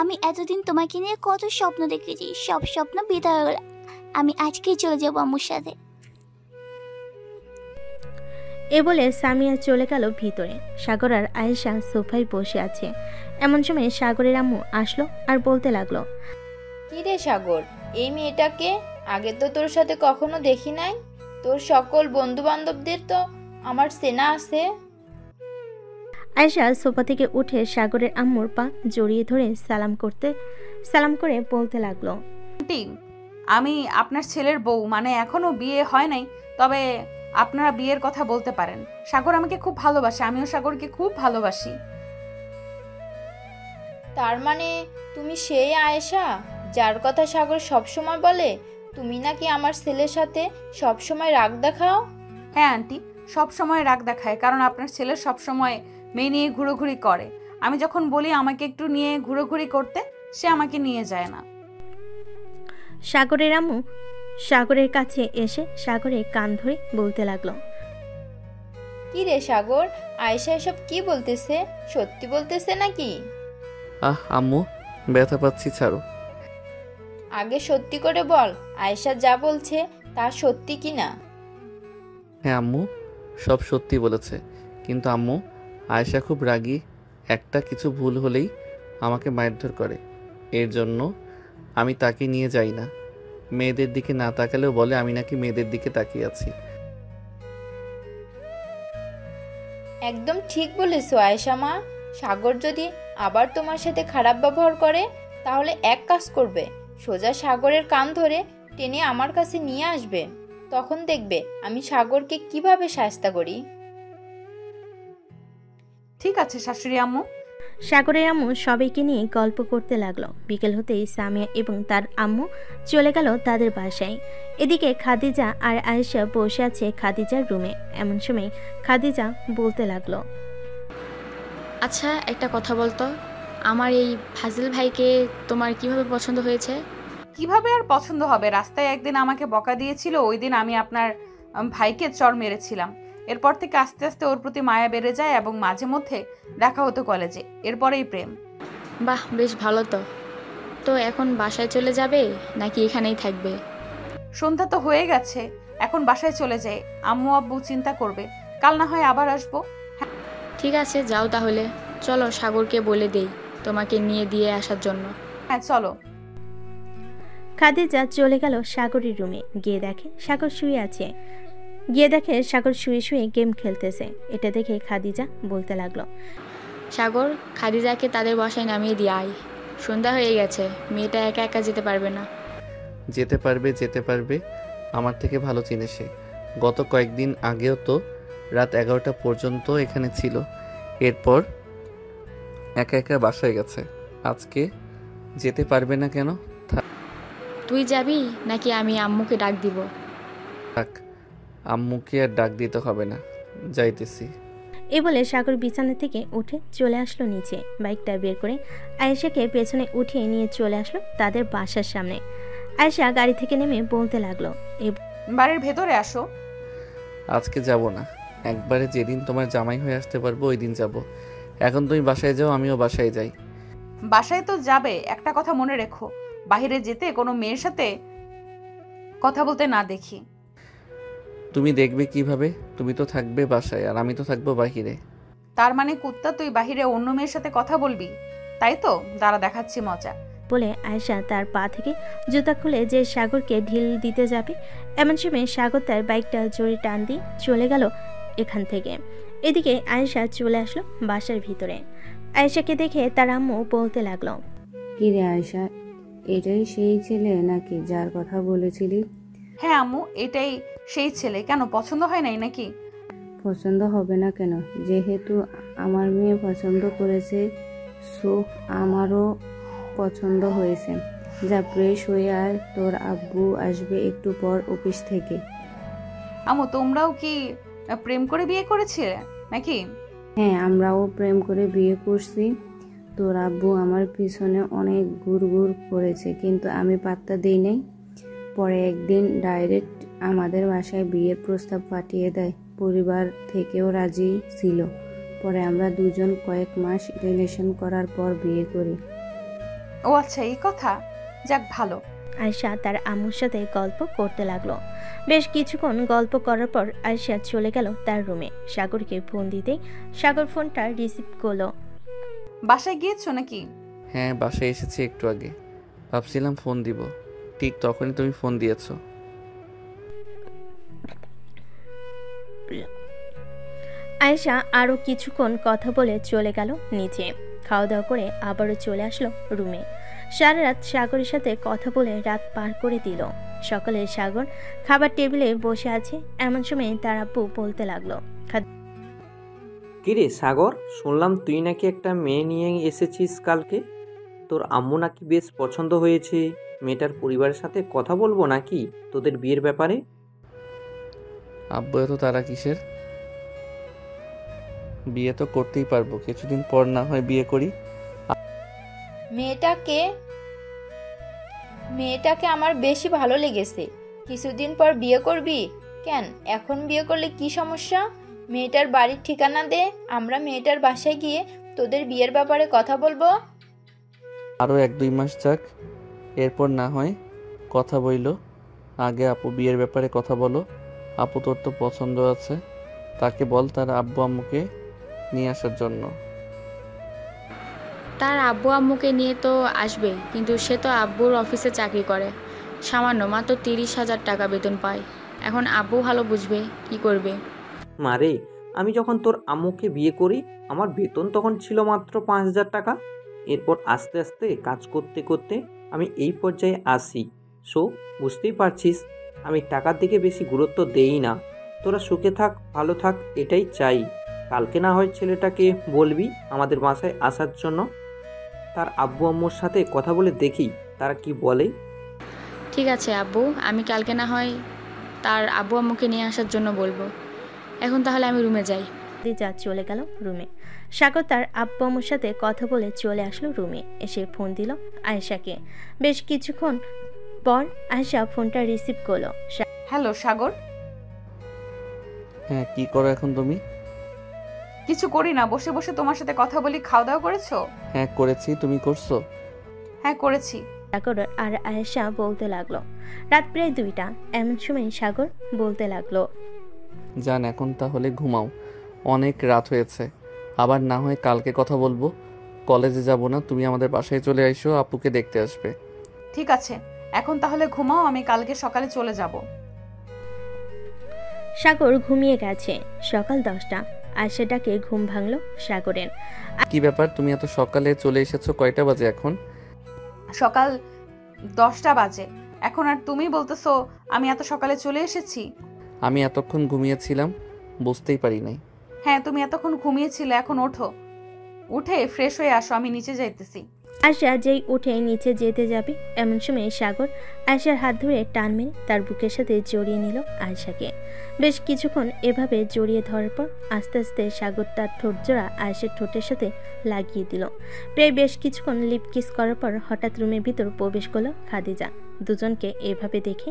L: আমি এতদিন তোমাকে নিয়ে কত স্বপ্ন দেখেছি, সব স্বপ্ন বিদায় হয়ে গেল। আমি আজকেই চলে যাবো আম্মুর সাথে।
C: এ বলে সামিয়া চলে গেল ভিতরে। সাগর আর আয়েশা সোফায় বসে আছে। এমন সময় সাগরের আম্মু আসলো আর বলতে লাগলো,
E: কি রে সাগর, এই মেয়েটাকে আগে তো তোর সাথে কখনো দেখি নাই। তোর সকল বন্ধু বান্ধবদের তো আমার চেনা আছে।
C: আয়েশা সোফা থেকে উঠে সাগরের আম্মুর পা জড়িয়ে ধরে সালাম করে বলতে লাগলো,
B: আন্টি, আমি আপনার ছেলের বউ, মানে এখনো বিয়ে হয় নাই, তবে আপনারা বিয়ের কথা বলতে পারেন। সাগর আমাকে খুব ভালোবাসে, আমিও সাগরকে খুব ভালোবাসি।
E: তার মানে তুমি সেই আয়েশা যার কথা সাগর সবসময় বলে? তুমি নাকি আমার ছেলের সাথে সবসময় রাগ দেখাও?
B: হ্যাঁ আন্টি, সব সময় রাগ দেখায়, কারণ আপনার ছেলে সব সময় মেয়ে নিয়ে ঘুরোঘুরি করে। আমি যখন বলি আমাকে একটু নিয়ে ঘুরোঘুরি করতে, সে আমাকে নিয়ে যায় না।
C: সাগরের আম্মু সাগরের কাছে এসে সাগরের কান ধরে বলতে লাগলো,
E: কি রে সাগর, আয়েশা এসব কি বলতেছে? সত্যি বলতেছে নাকি?
A: আম্মু, ব্যথা পাচ্ছি, ছাড়ো।
E: আগে সত্যি করে বল, আয়েশা যা বলছে তা সত্যি কি না?
A: হ্যাঁ আম্মু, সব সত্যি বলেছে। কিন্তু আম্মু, আয়েশা খুব রাগী। একটা কিছু ভুল হলেই আমাকে মারধর করে। এর জন্য আমি তাকে নিয়ে যাই না। মেয়েদের দিকে না তাকালেও বলে আমি নাকি মেয়েদের দিকে তাকিয়ে আছি।
E: একদম ঠিক বলেছো আয়েশা মা। সাগর যদি আবার তোমার সাথে খারাপ ব্যবহার করে তাহলে এক কাজ করবে, সোজা সাগরের কান ধরে টেনে আমার কাছে নিয়ে আসবে। তখন দেখবে আমি সাগরকে কিভাবে শায়েস্তা করি।
B: ঠিক আছে শাশুড়ি আম্মু।
C: সাগরের আম্মু সবাইকে নিয়ে গল্প করতে লাগলো। বিকেল হতেই সামিয়া এবং তার আম্মু চলে গেল তাদের বাসায়। এদিকে খাদিজা আর আয়েশা বসে আছে খাদিজার রুমে। এমন সময় খাদিজা বলতে লাগলো,
F: আচ্ছা একটা কথা বলতো, আমার এই ফাজিল ভাইকে তোমার কিভাবে পছন্দ হয়েছে?
B: কিভাবে আর পছন্দ হবে, রাস্তায় একদিন আমাকে বকা দিয়েছিল, ওই দিন আমি আপনার ভাইকে চড় মেরেছিলাম। এরপর থেকে আস্তে আস্তে ওর প্রতি মায়া বেড়ে যায় এবং মাঝে মধ্যে দেখা হতো কলেজে, এরপরেই প্রেম।
F: বাহ, বেশ ভালো তো। তো এখন বাসায় চলে যাবে নাকি এখানেই থাকবে?
B: সন্ধ্যা তো হয়ে গেছে, এখন বাসায় চলে যাই। আম্মু আব্বু চিন্তা করবে, কাল না হয় আবার আসবো।
F: ঠিক আছে, যাও তাহলে। চলো সাগরকে বলে দেই তোমাকে নিয়ে দিয়ে আসার জন্য।
B: হ্যাঁ চলো।
C: খাদিজা চলে গেল সাগরের রুমে। গিয়ে দেখে সাগর শুয়ে শুয়ে গেম খেলতেছে। এটা দেখে খাদিজা বলতে লাগলো,
F: সাগর, খাদিজাকে তাদের বাসায় নামিয়ে দিয়ে আয়। সন্ধ্যা হয়ে গেছে, মেয়েটা একা একা যেতে পারবে না।
A: যেতে পারবে, আমার থেকে ভালো চিনে সে। গত কয়েকদিন আগেও তো রাত 11টা পর্যন্ত এখানে ছিল, এরপর একা একা বাসায় গেছে। আজকে যেতে পারবে না কেন?
F: তুই যাবি নাকি আমি আম্মুকে ডাক দিব?
A: থাক, আম্মুকে আর ডাক দিতে হবে না, যাইতেছি।
C: এ বলে সাগর বিছানা থেকে উঠে চলে আসলো নিচে। বাইকটা বের করে আয়েশাকে পেছনে উঠিয়ে নিয়ে চলে আসলো তাদের বাসার সামনে। আয়েশা গাড়ি থেকে নেমে বলতে লাগলো,
B: বাড়ির ভেতরে আসো।
A: আজকে যাব না, একবারে যেদিন তোমার জামাই হয়ে আসতে পারবো ওই দিন যাব। এখন তুমি বাসায় যাও, আমিও বাসায় যাই।
B: বাসায় তো যাবে, একটা কথা মনে রেখো, বাইরে যেতে কোনো মেয়ের সাথে কথা বলতে না দেখি।
A: তুমি দেখবে কিভাবে? তুমি তো থাকবে বাসায় আর আমি তো থাকবো বাহিরে।
B: তার মানে কুত্তা, তুই বাহিরে অন্য মেয়ের সাথে কথা বলবি, তাই তো? দাঁড়া, দেখাচ্ছি মজা।
C: বলে আয়েশা তার পা থেকে জুতা খুলে যে সাগরকে ঢিল দিতে যাবে, এমন সময় সাগর তার বাইকটা জোরে টান দিয়ে চলে গেল এখান থেকে। এদিকে আয়েশা চলে আসলো বাসার ভিতরে। আয়েশাকে দেখে তার আম্মু বলতে লাগলো,
J: কি রে আয়েশা, এটাই সেই ছেলে নাকি যার কথা বলেছিলি?
B: হ্যাঁ আম্মু, এটাই সেই ছেলে। কেন, পছন্দ হয় নাই নাকি?
J: পছন্দ হবে না কেন? যেহেতু আমার মেয়ে পছন্দ করেছে, সো আমারও পছন্দ হয়েছে। যা ফ্রেশ হয়ে আয়, তোর আব্বু আসবে একটু পর অফিস থেকে।
B: আম্মু, তোমরাও কি প্রেম করে বিয়ে করেছিলে নাকি?
J: হ্যাঁ, আমরাও প্রেম করে বিয়ে করছি। তোর আব্বু আমার পিছনে অনেক ঘুরঘুর করেছে, কিন্তু আমি পাত্তা দিই নাই। পরে একদিন ডাইরেক্ট আমাদের বাসায় বিয়ের প্রস্তাব পাঠিয়ে দেয়। পরিবার থেকেও রাজি ছিল। পরে আমরা দুজন কয়েক মাস রিলেশন করার পর বিয়ে করি।
B: ও আচ্ছা, এই কথা। যাক, ভালো।
C: আয়েশা তার আম্মুর সাথে গল্প করতে লাগলো। বেশ কিছুক্ষণ গল্প করার পর আয়েশা চলে গেল তার রুমে। সাগরকে ফোন দিতেই সাগর ফোনটা রিসিভ করলো।
B: বাসায় গিয়েছো নাকি?
A: হ্যাঁ, বাসায় এসেছি একটু আগে। ভাবছিলাম ফোন দিব, ঠিক তখনই তুমি ফোন দিয়েছো।
C: আয়েশা আরও কিছুক্ষণ কথা বলে চলে গেল নিচে। খাওয়া দাওয়া করে আবারও চলে আসলো রুমে। সারা রাত সাগরের সাথে কথা বলে রাত পার করে দিল। সকালে সাগর খাবার টেবিলে বসে আছে, এমন সময় তার আব্বু বলতে লাগলো,
O: কিরে সাগর, শুনলাম তুই নাকি একটা মেয়ে নিয়ে এসেছিস কালকে। তোর আম্মু নাকি বেশ পছন্দ হয়েছে। মেয়েটার পরিবারের সাথে কথা বলবো নাকি তোদের বিয়ের ব্যাপারে?
A: আব্বু এত তারা কিসের? বিয়ে তো করতেই পারবো, কিছুদিন পর না হয় বিয়ে করি।
E: মেয়েটাকে আমার বেশি ভালো লেগেছে। কিছুদিন পর বিয়ে করবি কেন? এখন বিয়ে করলে কি সমস্যা? মেয়েটার বাড়ির ঠিকানা দে, আমরা মেয়েটার বাসায় গিয়ে তোদের বিয়ের ব্যাপারে কথা বলবো।
A: আরও 1-2 মাস যাক, এরপর না হয় কথা বইলো। আগে আপু বিয়ের ব্যাপারে কথা বলো। আপু তোর তো পছন্দ আছে, তাকে বল তার আব্বু আম্মুকে নিয়ে আসার জন্য।
F: তার আব্বু আম্মুকে নিয়ে তো আসবে, কিন্তু সে তো আব্বুর অফিসে চাকরি করে, সামান্য মাত্র 30,000 টাকা বেতন পায়। এখন আব্বু ভালো বুঝবে কি করবে।
O: মারে, আমি যখন তোর আম্মুকে বিয়ে করি আমার বেতন তখন ছিল মাত্র 5,000 টাকা। এরপর আস্তে আস্তে কাজ করতে করতে আমি এই পর্যায়ে আসি। সো বুঝতেই পারছিস আমি টাকার দিকে বেশি গুরুত্ব দেই না। তোরা সুখে থাক, ভালো থাক, এটাই চাই। কালকে না হয় ছেলেটাকে বলবি আমাদের বাসায় আসার জন্য। তার আব্বু আম্মুর সাথে কথা বলে দেখি তারা কি বলে।
F: ঠিক আছে আব্বু, আমি কালকে না হয় তার আব্বু আম্মুকে নিয়ে আসার জন্য বলবো। এখন তাহলে আমি রুমে যাই।
C: যা চলে গেল রুমে। সাগর তার আব্বু আম্মুর সাথে কথা বলে চলে আসলো রুমে। এসে ফোন দিল আয়েশাকে। বেশ কিছুক্ষণ পর আয়েশা ফোনটা রিসিভ করলো।
B: হ্যালো সাগর।
A: হ্যাঁ, কি করো এখন তুমি?
B: কিছু করি না, বসে বসে তোমার সাথে কথা বলি। খাওয়া দাওয়া করেছো?
A: হ্যাঁ করেছি, তুমি করছো?
B: হ্যাঁ করেছি।
C: সাগর আর আয়েশা বলতে লাগলো। রাত প্রায় 2টা। এমন সময় সাগর বলতে লাগলো,
A: জান এখন তাহলে ঘুমাও, অনেক রাত হয়েছে। আবার না হয় কালকে কথা বলবো। কলেজে যাব না, তুমি আমাদের বাসায় চলে আইসো, আপুকে দেখতে আসবে।
B: ঠিক আছে, এখন তাহলে ঘুমাও, আমি কালকে সকালে চলে যাব।
C: সাগর ঘুমিয়ে গেছে। সকাল 10টা। আয়েশা ডাকে ঘুম ভাঙলো সাগরের।
A: কি ব্যাপার, তুমি এত সকালে চলে এসেছো? কয়টা বাজে এখন?
B: সকাল 10টা বাজে এখন, আর তুমি বলতেছো আমি এত সকালে চলে এসেছি?
A: আমি এতক্ষণ ঘুমিয়েছিলাম, বুঝতেই পারি নাই।
B: হ্যাঁ তুমি এতক্ষণ ঘুমিয়েছিলে, এখন ওঠো, উঠে ফ্রেশ হয়ে আসো, আমি নিচে যাইতেছি।
C: আয়েশা যেই উঠে নিচে যেতে যাবে এমন সময় সাগর আয়েশার হাত ধরে টান মেরে তার বুকের সাথে জড়িয়ে নিল আয়েশাকে। বেশ কিছুক্ষণ এভাবে জড়িয়ে ধরার পর আস্তে আস্তে সাগর তার ঠোঁট জোড়া আয়েশার ঠোঁটের সাথে লাগিয়ে দিল। প্রায় বেশ কিছুক্ষণ লিপ কিস করার পর হঠাৎ রুমের ভিতর প্রবেশ করলো খাদিজা। দুজনকে এভাবে দেখে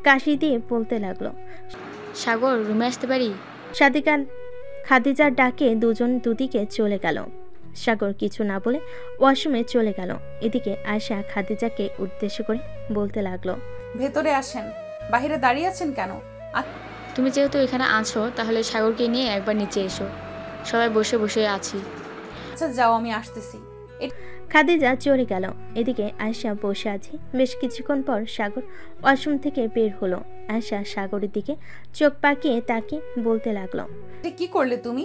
C: কাশি দিয়ে বলতে লাগলো,
F: সাগর রুমে আসতে পারি?
C: খাদিজার ডাকে দুজন দুদিকে চলে গেল। সাগর কিছু না বলে ওয়াশরুমে চলে গেল। এদিকে আয়েশা খাদিজাকে উদ্দেশ্য করে বলতে লাগলো,
B: ভেতরে আসেন, বাইরে দাঁড়িয়ে আছেন কেন?
F: তুমি যেহেতু এখানে আছো তাহলে সাগরকে নিয়ে একবার নিচে এসো, সবাই বসে বসে আছি।
B: আচ্ছা যাও, আমি আসতেছি।
C: খাদিজা চলে গেল। এদিকে আয়েশা বসে আছে। বেশ কিছুক্ষণ পর সাগর ওয়াশরুম থেকে বের হলো। আয়েশা সাগরের দিকে চোখ পাকিয়ে তাকে বলতে লাগলো,
B: কি করলে তুমি?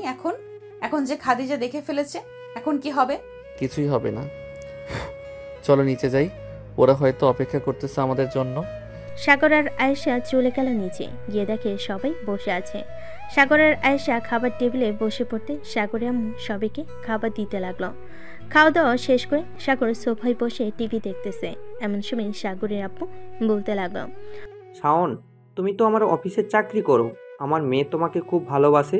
B: এখন যে খাদিজা দেখে ফেলেছে, এখন কি হবে?
A: কিছুই হবে না, চলো নিচে যাই, ওরা হয়তো অপেক্ষা করতেছে আমাদের জন্য।
C: সাগর আর আয়েশা চলে গেল নিচে। গিয়ে দেখে সবাই বসে আছে। সাগর আর আয়েশা খাবার টেবিলে বসে পড়তে সাগরের আম্মু সবাইকে খাবার দিতে লাগলো। খাওয়া দাওয়া শেষ করে সাগর সোফায় বসে টিভি দেখতেছে। এমন সময় সাগরের আব্বু বলতে লাগলো,
O: শাওন, তুমি তো আমার অফিসে চাকরি করো, আমার মেয়ে তোমাকে খুব ভালোবাসে,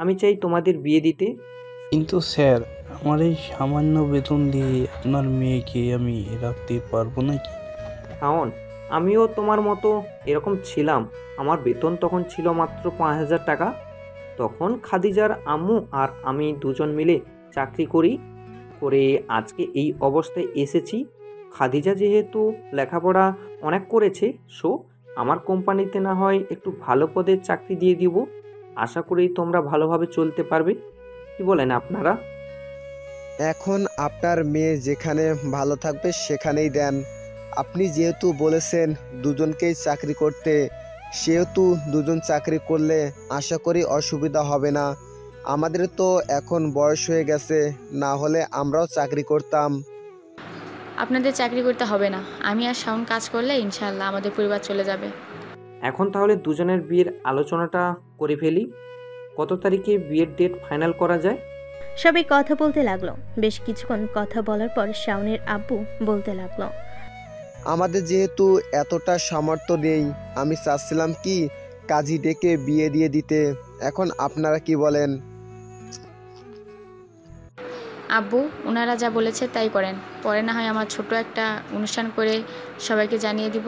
O: আমি চাই তোমাদের বিয়ে দিতে।
N: কিন্তু স্যার, আমার এই সামান্য বেতন দিয়ে আপনার মেয়েকে আমি রাখতে পারবো নাকি?
O: শাওন, আমিও তোমার মতো এরকম ছিলাম। আমার বেতন তখন ছিল মাত্র 5,000 টাকা। তখন খাদিজার আম্মু আর আমি দুজন মিলে চাকরি করে আজকে এই অবস্থায় এসেছি। খাদিজা যেহেতু লেখাপড়া অনেক করেছে, সো আমার কোম্পানিতে না হয় একটু ভালো পদের চাকরি দিয়ে দিব। আশা করি তোমরা ভালোভাবে চলতে পারবে। কি বলেন আপনারা?
P: এখন আপনার মেয়ে যেখানে ভালো থাকবে সেখানেই দেন। আপনি যেহেতু বলেছেন দুজনকেই চাকরি করতে, সেহেতু দুজন চাকরি করলে আশা করি অসুবিধা হবে না। আমাদের তো এখন বয়স হয়ে গেছে, না হলে আমরাও চাকরি করতাম।
F: আপনাদের চাকরি করতে হবে না, আমি আর শাওন কাজ করলে ইনশাআল্লাহ আমাদের পরিবার চলে যাবে।
O: এখন তাহলে দুজনের বিয়ের আলোচনাটা করে ফেলি। কত তারিখে বিয়ের ডেট ফাইনাল করা যায়?
C: সবাই কথা বলতে লাগলো। বেশ কিছুক্ষণ কথা বলার পর শাওনের আব্বু বলতে লাগলো,
P: আমাদের যেহেতু এতটা সামর্থ্য নেই, আমি চাচ্ছিলাম কি কাজী ডেকে বিয়ে দিয়ে দিতে। এখন আপনারা কি বলেন?
F: আব্বু, ওনারা যা বলেছে তাই করেন, পরে না হয় আমার ছোট একটা অনুষ্ঠান করে সবাইকে জানিয়ে দিব।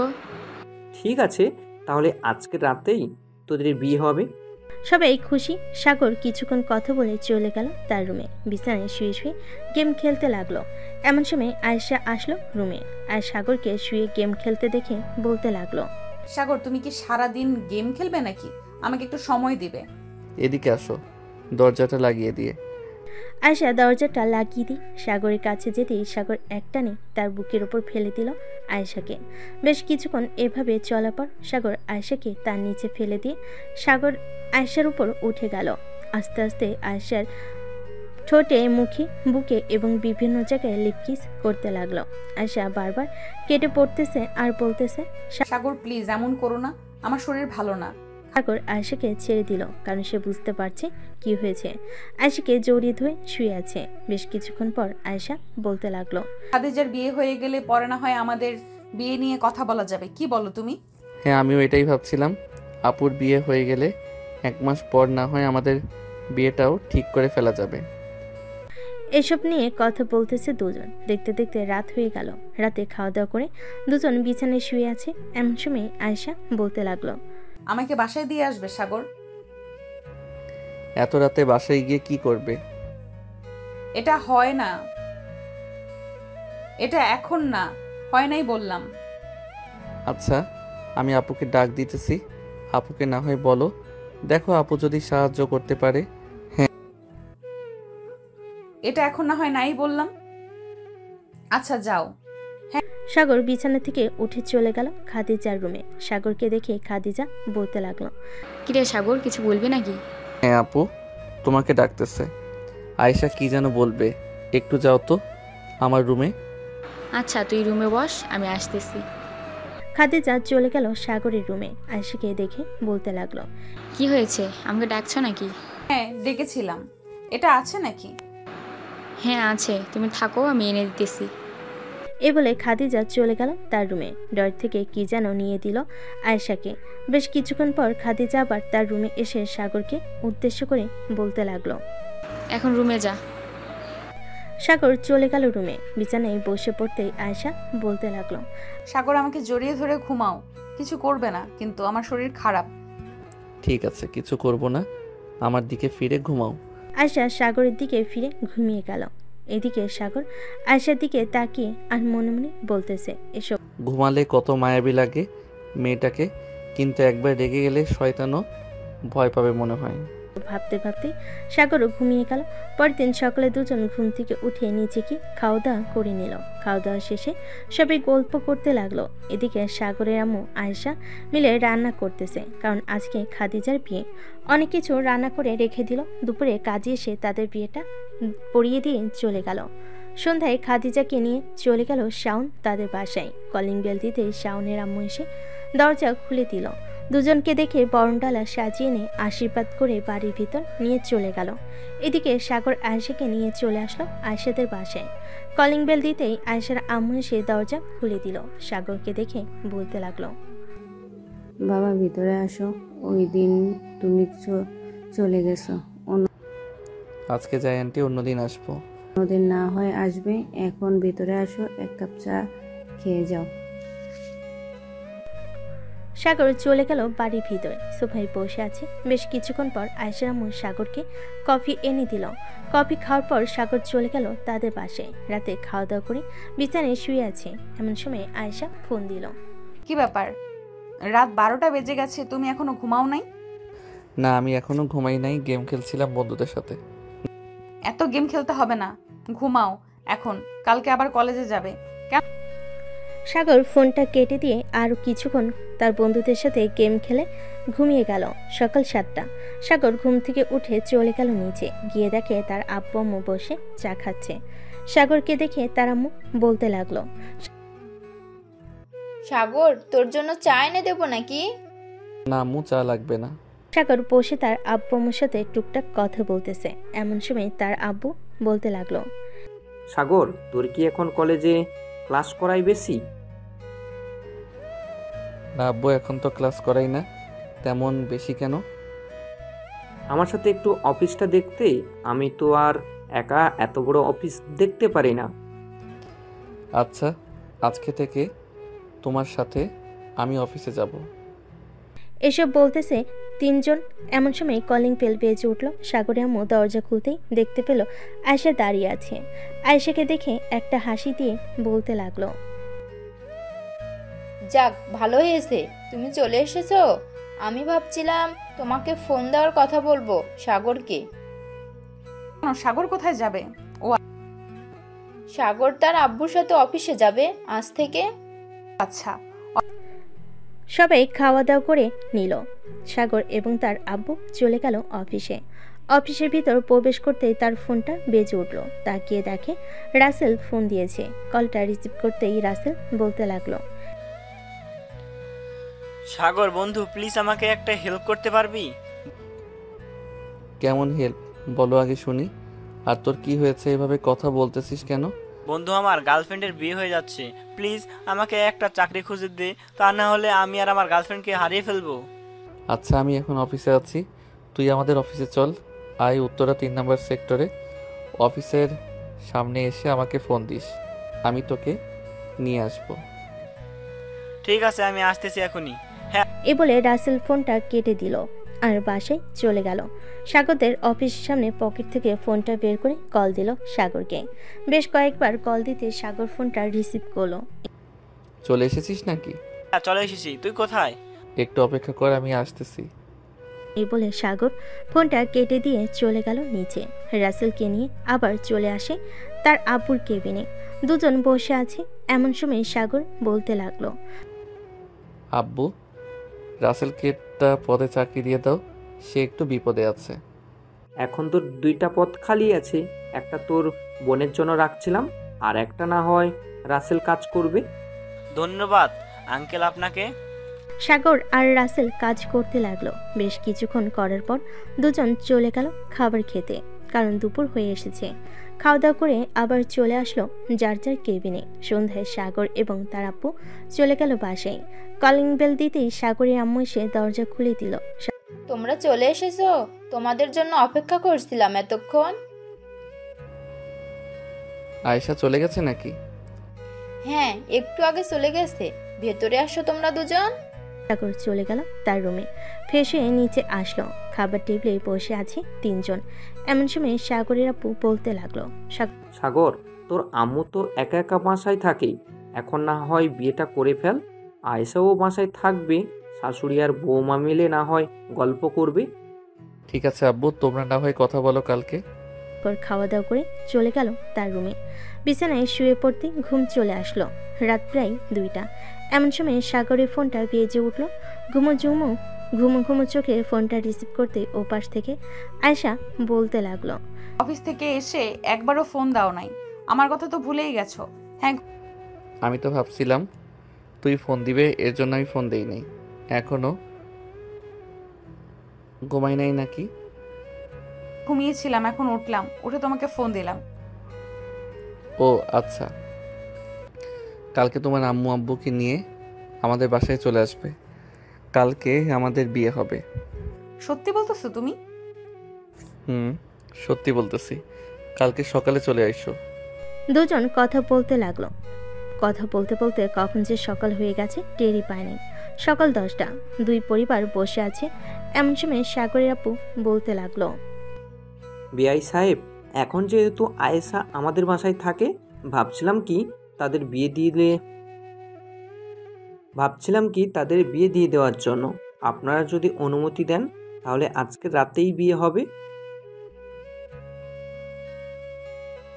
O: ঠিক আছে, তাহলে আজকের রাতেই তোদের বিয়ে হবে।
C: সবাই খুশি। সাগর কিছুক্ষণ কথা বলে চলে গেল তার রুমে। বিছানায় শুয়ে শুয়ে গেম খেলতে লাগলো। এমন সময় আয়েশা আসলো রুমে আর সাগরকে শুয়ে গেম খেলতে দেখে বলতে লাগলো,
B: সাগর তুমি কি সারাদিন গেম খেলবে নাকি? আমাকে একটু সময় দিবে।
A: এদিকে আসো, দরজাটা লাগিয়ে দিয়ে।
C: আয়েশা দরজাটা লাগিয়ে দিয়ে সাগরের কাছে যেতেই সাগর একটানে তার বুকের ওপর ফেলে দিল আয়েশাকে। বেশ কিছুক্ষণ এভাবে চলার পর সাগর আয়েশাকে তার নিচে ফেলে দিয়ে সাগর আয়েশার উপর উঠে গেল। আস্তে আস্তে আয়েশার ঠোঁটে, মুখে, বুকে এবং বিভিন্ন জায়গায় লিপকিস করতে লাগলো। আয়েশা বারবার কেটে পড়তেছে আর বলতেছে,
B: সাগর প্লিজ এমন করো না, আমার শরীর ভালো না,
C: সাগর আয়েশাকে ছেড়ে দিল, কারণ সে বুঝতে পারছে কি হয়েছে। আয়েশাকে জড়িয়ে ধরে শুয়ে আছে। বেশ কিছুক্ষণ পর আয়েশা বলতে লাগলো,
B: খাদিজার বিয়ে হয়ে গেলে পরে না হয় আমাদের বিয়ে নিয়ে কথা বলা যাবে, কি বলো তুমি?
A: হ্যাঁ, আমিও এটাই ভাবছিলাম। আপুর বিয়ে হয়ে গেলে 1 মাস পর না হয় আমাদের বিয়েটাও ঠিক করে ফেলা যাবে।
C: এসব নিয়ে কথা বলতেছে দুজন। দেখতে দেখতে রাত হয়ে গেল। রাতে খাওয়া দাওয়া করে দুজন বিছানায় শুয়ে আছে। এমন সময় আয়েশা বলতে লাগলো,
B: আমাকে বাসায় দিয়ে আসবে সাগর?
A: এত রাতে বাসায় গিয়ে কি করবে?
B: এটা হয় না, এটা এখন না, হয় নাই বললাম।
A: আচ্ছা, আমি আপুকে ডাক দিতেছি। আপুকে না হয় বলো, দেখো আপু যদি সাহায্য করতে পারে।
B: এটা এখন না হয় নাই বললাম। আচ্ছা যাও।
C: সাগর বিছানা থেকে উঠে চলে গেল খাদিজার রুমে। সাগরকে দেখে খাদিজা বলতে লাগলো,
F: কিরে সাগর, কিছু বলবি নাকি?
A: হ্যাঁ আপু, তোমাকে ডাকতেছে। আয়েশা কি যেন বলবে, একটু যাও তো আমার রুমে।
F: আচ্ছা তুই রুমে বস, আমি আসতেছি।
C: খাদিজা চলে গেল সাগরের রুমে। আয়েশাকে দেখে বলতে লাগলো,
F: কি হয়েছে, আমাকে ডাকছো নাকি?
B: হ্যাঁ ডেকেছিলাম। এটা আছে নাকি?
F: হ্যাঁ আছে, তুমি থাকো, আমি এনে দিতেছি।
C: এ বলে খাদিজা চলে গেল তার রুমে। ডর থেকে কি যেন নিয়ে দিল আয়েশাকে। বেশ কিছুক্ষণ পর খাদিজা আবার তার রুমে এসে সাগরকে উদ্দেশ্য করে বলতে লাগলো,
F: এখন রুমে যা।
C: সাগর চলে গেল রুমে। বিছানায় বসে পড়তেই আয়েশা বলতে লাগলো,
B: সাগর আমাকে জড়িয়ে ধরে ঘুমাও, কিছু করবে না, কিন্তু আমার শরীর খারাপ।
A: ঠিক আছে, কিছু করব না, আমার দিকে ফিরে ঘুমাও।
C: আয়েশা সাগরের দিকে ফিরে ঘুমিয়ে গেল। এদিকে সাগর আয়েশার দিকে তাকিয়ে আর মনে মনে বলতেছে, এসব
A: ঘুমালে কত মায়াবী লাগে মেয়েটাকে, কিন্তু একবার রেগে গেলে শয়তানও ভয় পাবে মনে হয়।
C: ভাবতে ভাবতে সাগরও ঘুমিয়ে গেল। পরের দিন সকালে দুজন ঘুম থেকে উঠে নিচে গিয়ে খাওয়া দাওয়া করে নিল। খাওয়া দাওয়া শেষে সবাই গল্প করতে লাগলো। এদিকে সাগরের আম্মু আয়েশা মিলে রান্না করতেছে, কারণ আজকে খাদিজার বিয়ে। অনেক কিছু রান্না করে রেখে দিল। দুপুরে কাজে এসে তাদের বিয়েটা পড়িয়ে দিয়ে চলে গেল। সন্ধ্যায় খাদিজাকে নিয়ে চলে গেল শাওন তাদের বাসায়। কলিং বেল দিতে শাওনের আম্মু এসে দরজা খুলে দিল। দুজনকে দেখে বরণডালা সাজিয়ে নিয়ে আশীর্বাদ করে বাড়ির ভিতর নিয়ে চলে গেল। এদিকে সাগর আয়েশাকে নিয়ে চলে আসলো আয়েশাদের বাসায়। কলিং বেল দিতেই আয়েশার আম্মু এসে দরজা খুলে দিল। সাগরকে দেখে বলতে লাগলো,
J: বাবা ভিতরে আসো, ওই দিন তুমি চলে গেছো,
A: আজকে যাই আন্টি, অন্যদিন আসবো।
J: অন্যদিন না হয় আসবে, এখন ভিতরে আসো, 1 কাপ চা খেয়ে যাও।
C: সাগর চলে গেল বাড়ির ভিতরে। সোফায় বসে আছে। বেশ কিছুক্ষণ পর আয়েশার আম্মু সাগরকে কফি এনে দিল। কফি খাওয়ার পর সাগর চলে গেল তাদের বাসায়। রাতে খাওয়া দাওয়া করে বিছানায় শুয়ে আছে। এমন সময় আয়েশা ফোন দিল।
B: কি ব্যাপার, রাত 12টা বেজে গেছে, তুমি এখনো ঘুমাও নাই?
A: না, আমি এখনো ঘুমাই নাই, গেম খেলছিলাম বন্ধুদের সাথে।
B: এত গেম খেলতে হবে না, ঘুমাও এখন, কালকে আবার কলেজে যাবে।
C: সাগর ফোনটা কেটে দিয়ে আরও কিছুক্ষণ তার বন্ধুদের সাথে গেম খেলে ঘুমিয়ে গেল। সকাল 7টা। সাগর ঘুম থেকে উঠে চলে গেল নিচে। গিয়ে দেখে তার আব্বু আম্মু বসে চা খাচ্ছে। সাগরকে দেখে তার আম্মু বলতে লাগলো,
E: সাগর তোর জন্য চা এনে দেবো নাকি?
A: না আম্মু, চা লাগবে না।
C: সাগর বসে তার আব্বু আম্মুর সাথে টুকটাক কথা বলতেছে। এমন সময় তার আব্বু বলতে লাগলো,
O: সাগর তোর কি এখন কলেজে ক্লাস করাই বেশি?
A: না আব্বু, এখন তো ক্লাস করাই না, তেমন বেশি কেন?
O: আমার সাথে একটু অফিসটা দেখতে, আমি তো আর একা এত বড় অফিস দেখতে পারি না।
A: আচ্ছা, আজকে থেকে তোমার সাথে আমি অফিসে যাব।
C: এসব বলতেছে তিনজন। এমন সময় কলিং বেল বেজে উঠল। সাগরের আম্মু দরজা খুলতেই দেখতে পেল আয়েশা দাঁড়িয়ে আছে। আয়েশাকে দেখে একটা হাসি দিয়ে বলতে লাগলো,
E: যাক ভালো হয়েছে তুমি চলে এসেছো। আমি ভাবছিলাম তোমাকে ফোন দেওয়ার কথা বলবো সাগরকে।
B: সাগর কোথায় যাবে? ও
E: সাগর তার আব্বুর সাথে অফিসে যাবে আজ থেকে।
B: আচ্ছা।
C: সবাই খাওয়া দাওয়া করে নিল। সাগর এবং তার আব্বু চলে গেল অফিসে। অফিসের ভিতর প্রবেশ করতেই তার ফোনটা বেজে উঠল। তাকিয়ে দেখে রাসেল ফোন দিয়েছে। কলটা রিসিভ করতেই রাসেল বলতে লাগলো,
Q: সাগর বন্ধু, প্লিজ আমাকে একটা হেল্প করতে পারবি?
A: কেমন হেল্প বলো আগে শুনি। আর তোর কি হয়েছে, এভাবে কথা বলতেছিস কেন?
Q: বন্ধু, আমার গার্লফ্রেন্ডের বিয়ে হয়ে যাচ্ছে, প্লিজ আমাকে একটা চাকরি খুঁজে দে, তা না হলে আমি আর আমার গার্লফ্রেন্ডকে হারিয়ে ফেলবো।
A: আচ্ছা, আমি এখন অফিসে আছি, তুই আমাদের অফিসে চল। আয় উত্তরা 3 নম্বর সেক্টরে। অফিসের সামনে এসে আমাকে ফোন দিস, আমি তোকে নিয়ে আসবো।
Q: ঠিক আছে, আমি আসতেছি এখনই।
C: এ বলে রাসেল ফোনটা কেটে দিল আর বাসায় চলে গেল। সাগরদের অফিসের সামনে পকেট থেকে ফোনটা বের করে কল দিল সাগরকে। বেশ কয়েকবার কল দিতে সাগর ফোনটা রিসিভ করলো।
A: চলে এসেছিস নাকি?
Q: হ্যাঁ, চলে এসেছি। তুই কোথায়?
A: একটু অপেক্ষা কর, আমি আসতেছি।
C: এই বলে সাগর ফোনটা কেটে দিয়ে চলে গেল নিচে। রাসেলকে নিয়ে আবার চলে আসে তার আব্বুর কেবিনে। দুজন বসে আছে। এমন সময় সাগর বলতে লাগলো,
A: আব্বু, রাসেলকে একটা পদে চাকরি দিয়ে দাও, সে একটু বিপদে আছে।
O: এখন তোর 2টা পদ খালি আছে, একটা তোর বোনের জন্য রাখছিলাম, আর একটা না হয় রাসেল কাজ করবে।
Q: ধন্যবাদ আঙ্কেল আপনাকে।
C: সাগর আর রাসেল কাজ করতে লাগলো। বেশ কিছুক্ষণ করার পর দুজন চলে গেল খাবার খেতে, কারণ দুপুর হয়ে এসেছে। খাওয়া দাওয়া করে আবার চলে আসলো যার যার কেবিনে। সন্ধ্যায় সাগর এবং তার আব্বু চলে গেল বাসায়। কলিং বেল দিতেই সাগরের আম্মু এসে দরজা খুলে দিল।
E: তোমরা চলে এসেছো? তোমাদের জন্য অপেক্ষা করছিলাম এতক্ষণ।
A: আয়েশা চলে গেছে নাকি?
E: হ্যাঁ, একটু আগে চলে গেছে। ভেতরে আসো তোমরা দুজন।
C: সাগর চলে গেল তার রুমে। ফ্রেশ হয়ে নিচে আসলো। খাবার টেবিলে বসে আছে 3 জন। এমন সময় সাগরের আব্বু বলতে লাগলো,
O: সাগর, তোর আম্মু তো একা একা বাসায় থাকে, এখন না হয় বিয়েটা করে ফেল। আয়েশাও বাসায় থাকবে, শাশুড়ি আর বৌমা মিলে না হয় গল্প করবে।
A: ঠিক আছে আব্বু, তোমরা না হয় কথা বলো কালকে।
C: খাওয়া দাওয়া করে চলে গেল তার রুমে। বিছানায় শুয়ে পড়তে ঘুম চলে আসলো। রাত প্রায় 2টা। এমন সময় সাগরের ফোনটা বেজে উঠল। ঘুমো ঘুমো চোখে ফোনটা রিসিভ করতে ওপাশ থেকে আয়েশা বলতে লাগলো,
B: অফিস থেকে এসে একবারও ফোন দাও নাই, আমার কথা তো ভুলেই গেছো। হ্যাঁ,
A: আমি তো ভাবছিলাম তুই ফোন দিবে, এর জন্য আমি ফোন দেই নাই। এখনো ঘুমাই নাই নাকি?
B: ঘুমিয়েছিলাম, এখন উঠলাম, উঠে তোমাকে ফোন দিলাম।
A: ও আচ্ছা, কালকে তোমার আম্মু আব্বুকে নিয়ে আমাদের বাসায় চলে আসবে। কালকে আমাদের বিয়ে হবে।
B: সত্যি বলতেছো তুমি?
A: সত্যি বলতেছি, কালকে সকালে চলে আইসো।
C: দুজন কথা বলতে লাগলো। কথা বলতে বলতে কখন যে সকাল হয়ে গেছে টেরই পায়নি। সকাল 10টা। 2 পরিবার বসে আছে। এমন সময় সাগরের আপু বলতে লাগলো,
O: বিআই সাহেব, এখন যেহেতু আয়েশা আমাদের বাসায় থাকে, ভাবছিলাম কি তাদের বিয়ে দিয়ে দেওয়ার জন্য। আপনারা যদি অনুমতি দেন তাহলে আজকে রাতেই বিয়ে হবে।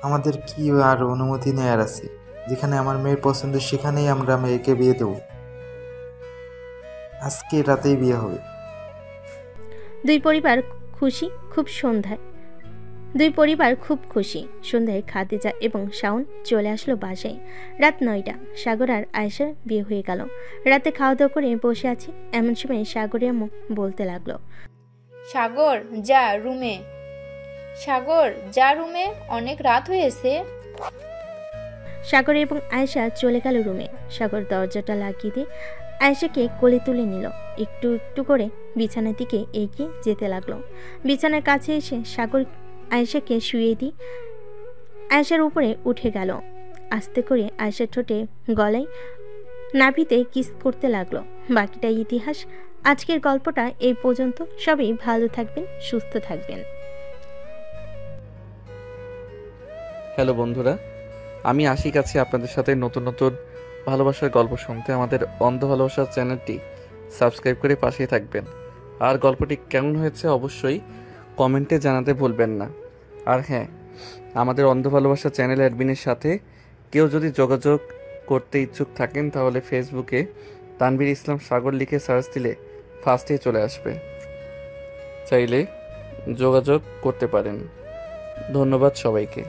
I: আমাদের কি আর অনুমতি নেয়ার আছে? যেখানে আমার মেয়ের পছন্দ সেখানেই আমরা মেয়েকে বিয়ে দেব। আজকে রাতেই বিয়ে হবে।
C: 2 পরিবার খুশি। সন্ধ্যায় খাদিজা এবং শাওন চলে আসলো বাসায়। রাত 9টা। সাগর আর আয়েশার বিয়ে হয়ে গেল। রাতে খাওয়া দাওয়া করে বসে আছি। এমন সময় সাগরের আম্মু বলতে লাগলো,
E: সাগর যা রুমে, অনেক রাত হয়েছে।
C: সাগর এবং আয়েশা চলে গেল রুমে। সাগর দরজাটা লাগিয়ে দিয়ে আয়েশাকে কোলে তুলে নিল। একটু একটু করে বিছানার দিকে এগিয়ে যেতে লাগলো। বিছানার কাছে এসে সাগর আয়েশাকে শুয়ে দিয়ে আয়েশার উপরে উঠে গেল। আস্তে করে আয়েশার ঠোঁটে গলায় নাভিতে কিস করতে লাগলো। বাকিটা ইতিহাস। আজকের গল্পটা এই পর্যন্ত। সবাই ভালো থাকবেন, সুস্থ থাকবেন।
A: হ্যালো বন্ধুরা, আমি আশিক আছি আপনাদের সাথে নতুন নতুন ভালোবাসার গল্প শুনতে। আমাদের অন্ধ ভালোবাসার চ্যানেলটি সাবস্ক্রাইব করে পাশেই থাকবেন। আর গল্পটি কেমন হয়েছে অবশ্যই কমেন্টে জানাতে ভুলবেন না। আর হ্যাঁ, আমাদের অন্ধ ভালোবাসা চ্যানেল অ্যাডমিনের সাথে কেউ যদি যোগাযোগ করতে ইচ্ছুক থাকেন তাহলে ফেসবুকে তানভীর ইসলাম সাগর লিখে সার্চ দিলে ফার্স্টে চলে আসবে, চাইলে যোগাযোগ করতে পারেন। ধন্যবাদ সবাইকে।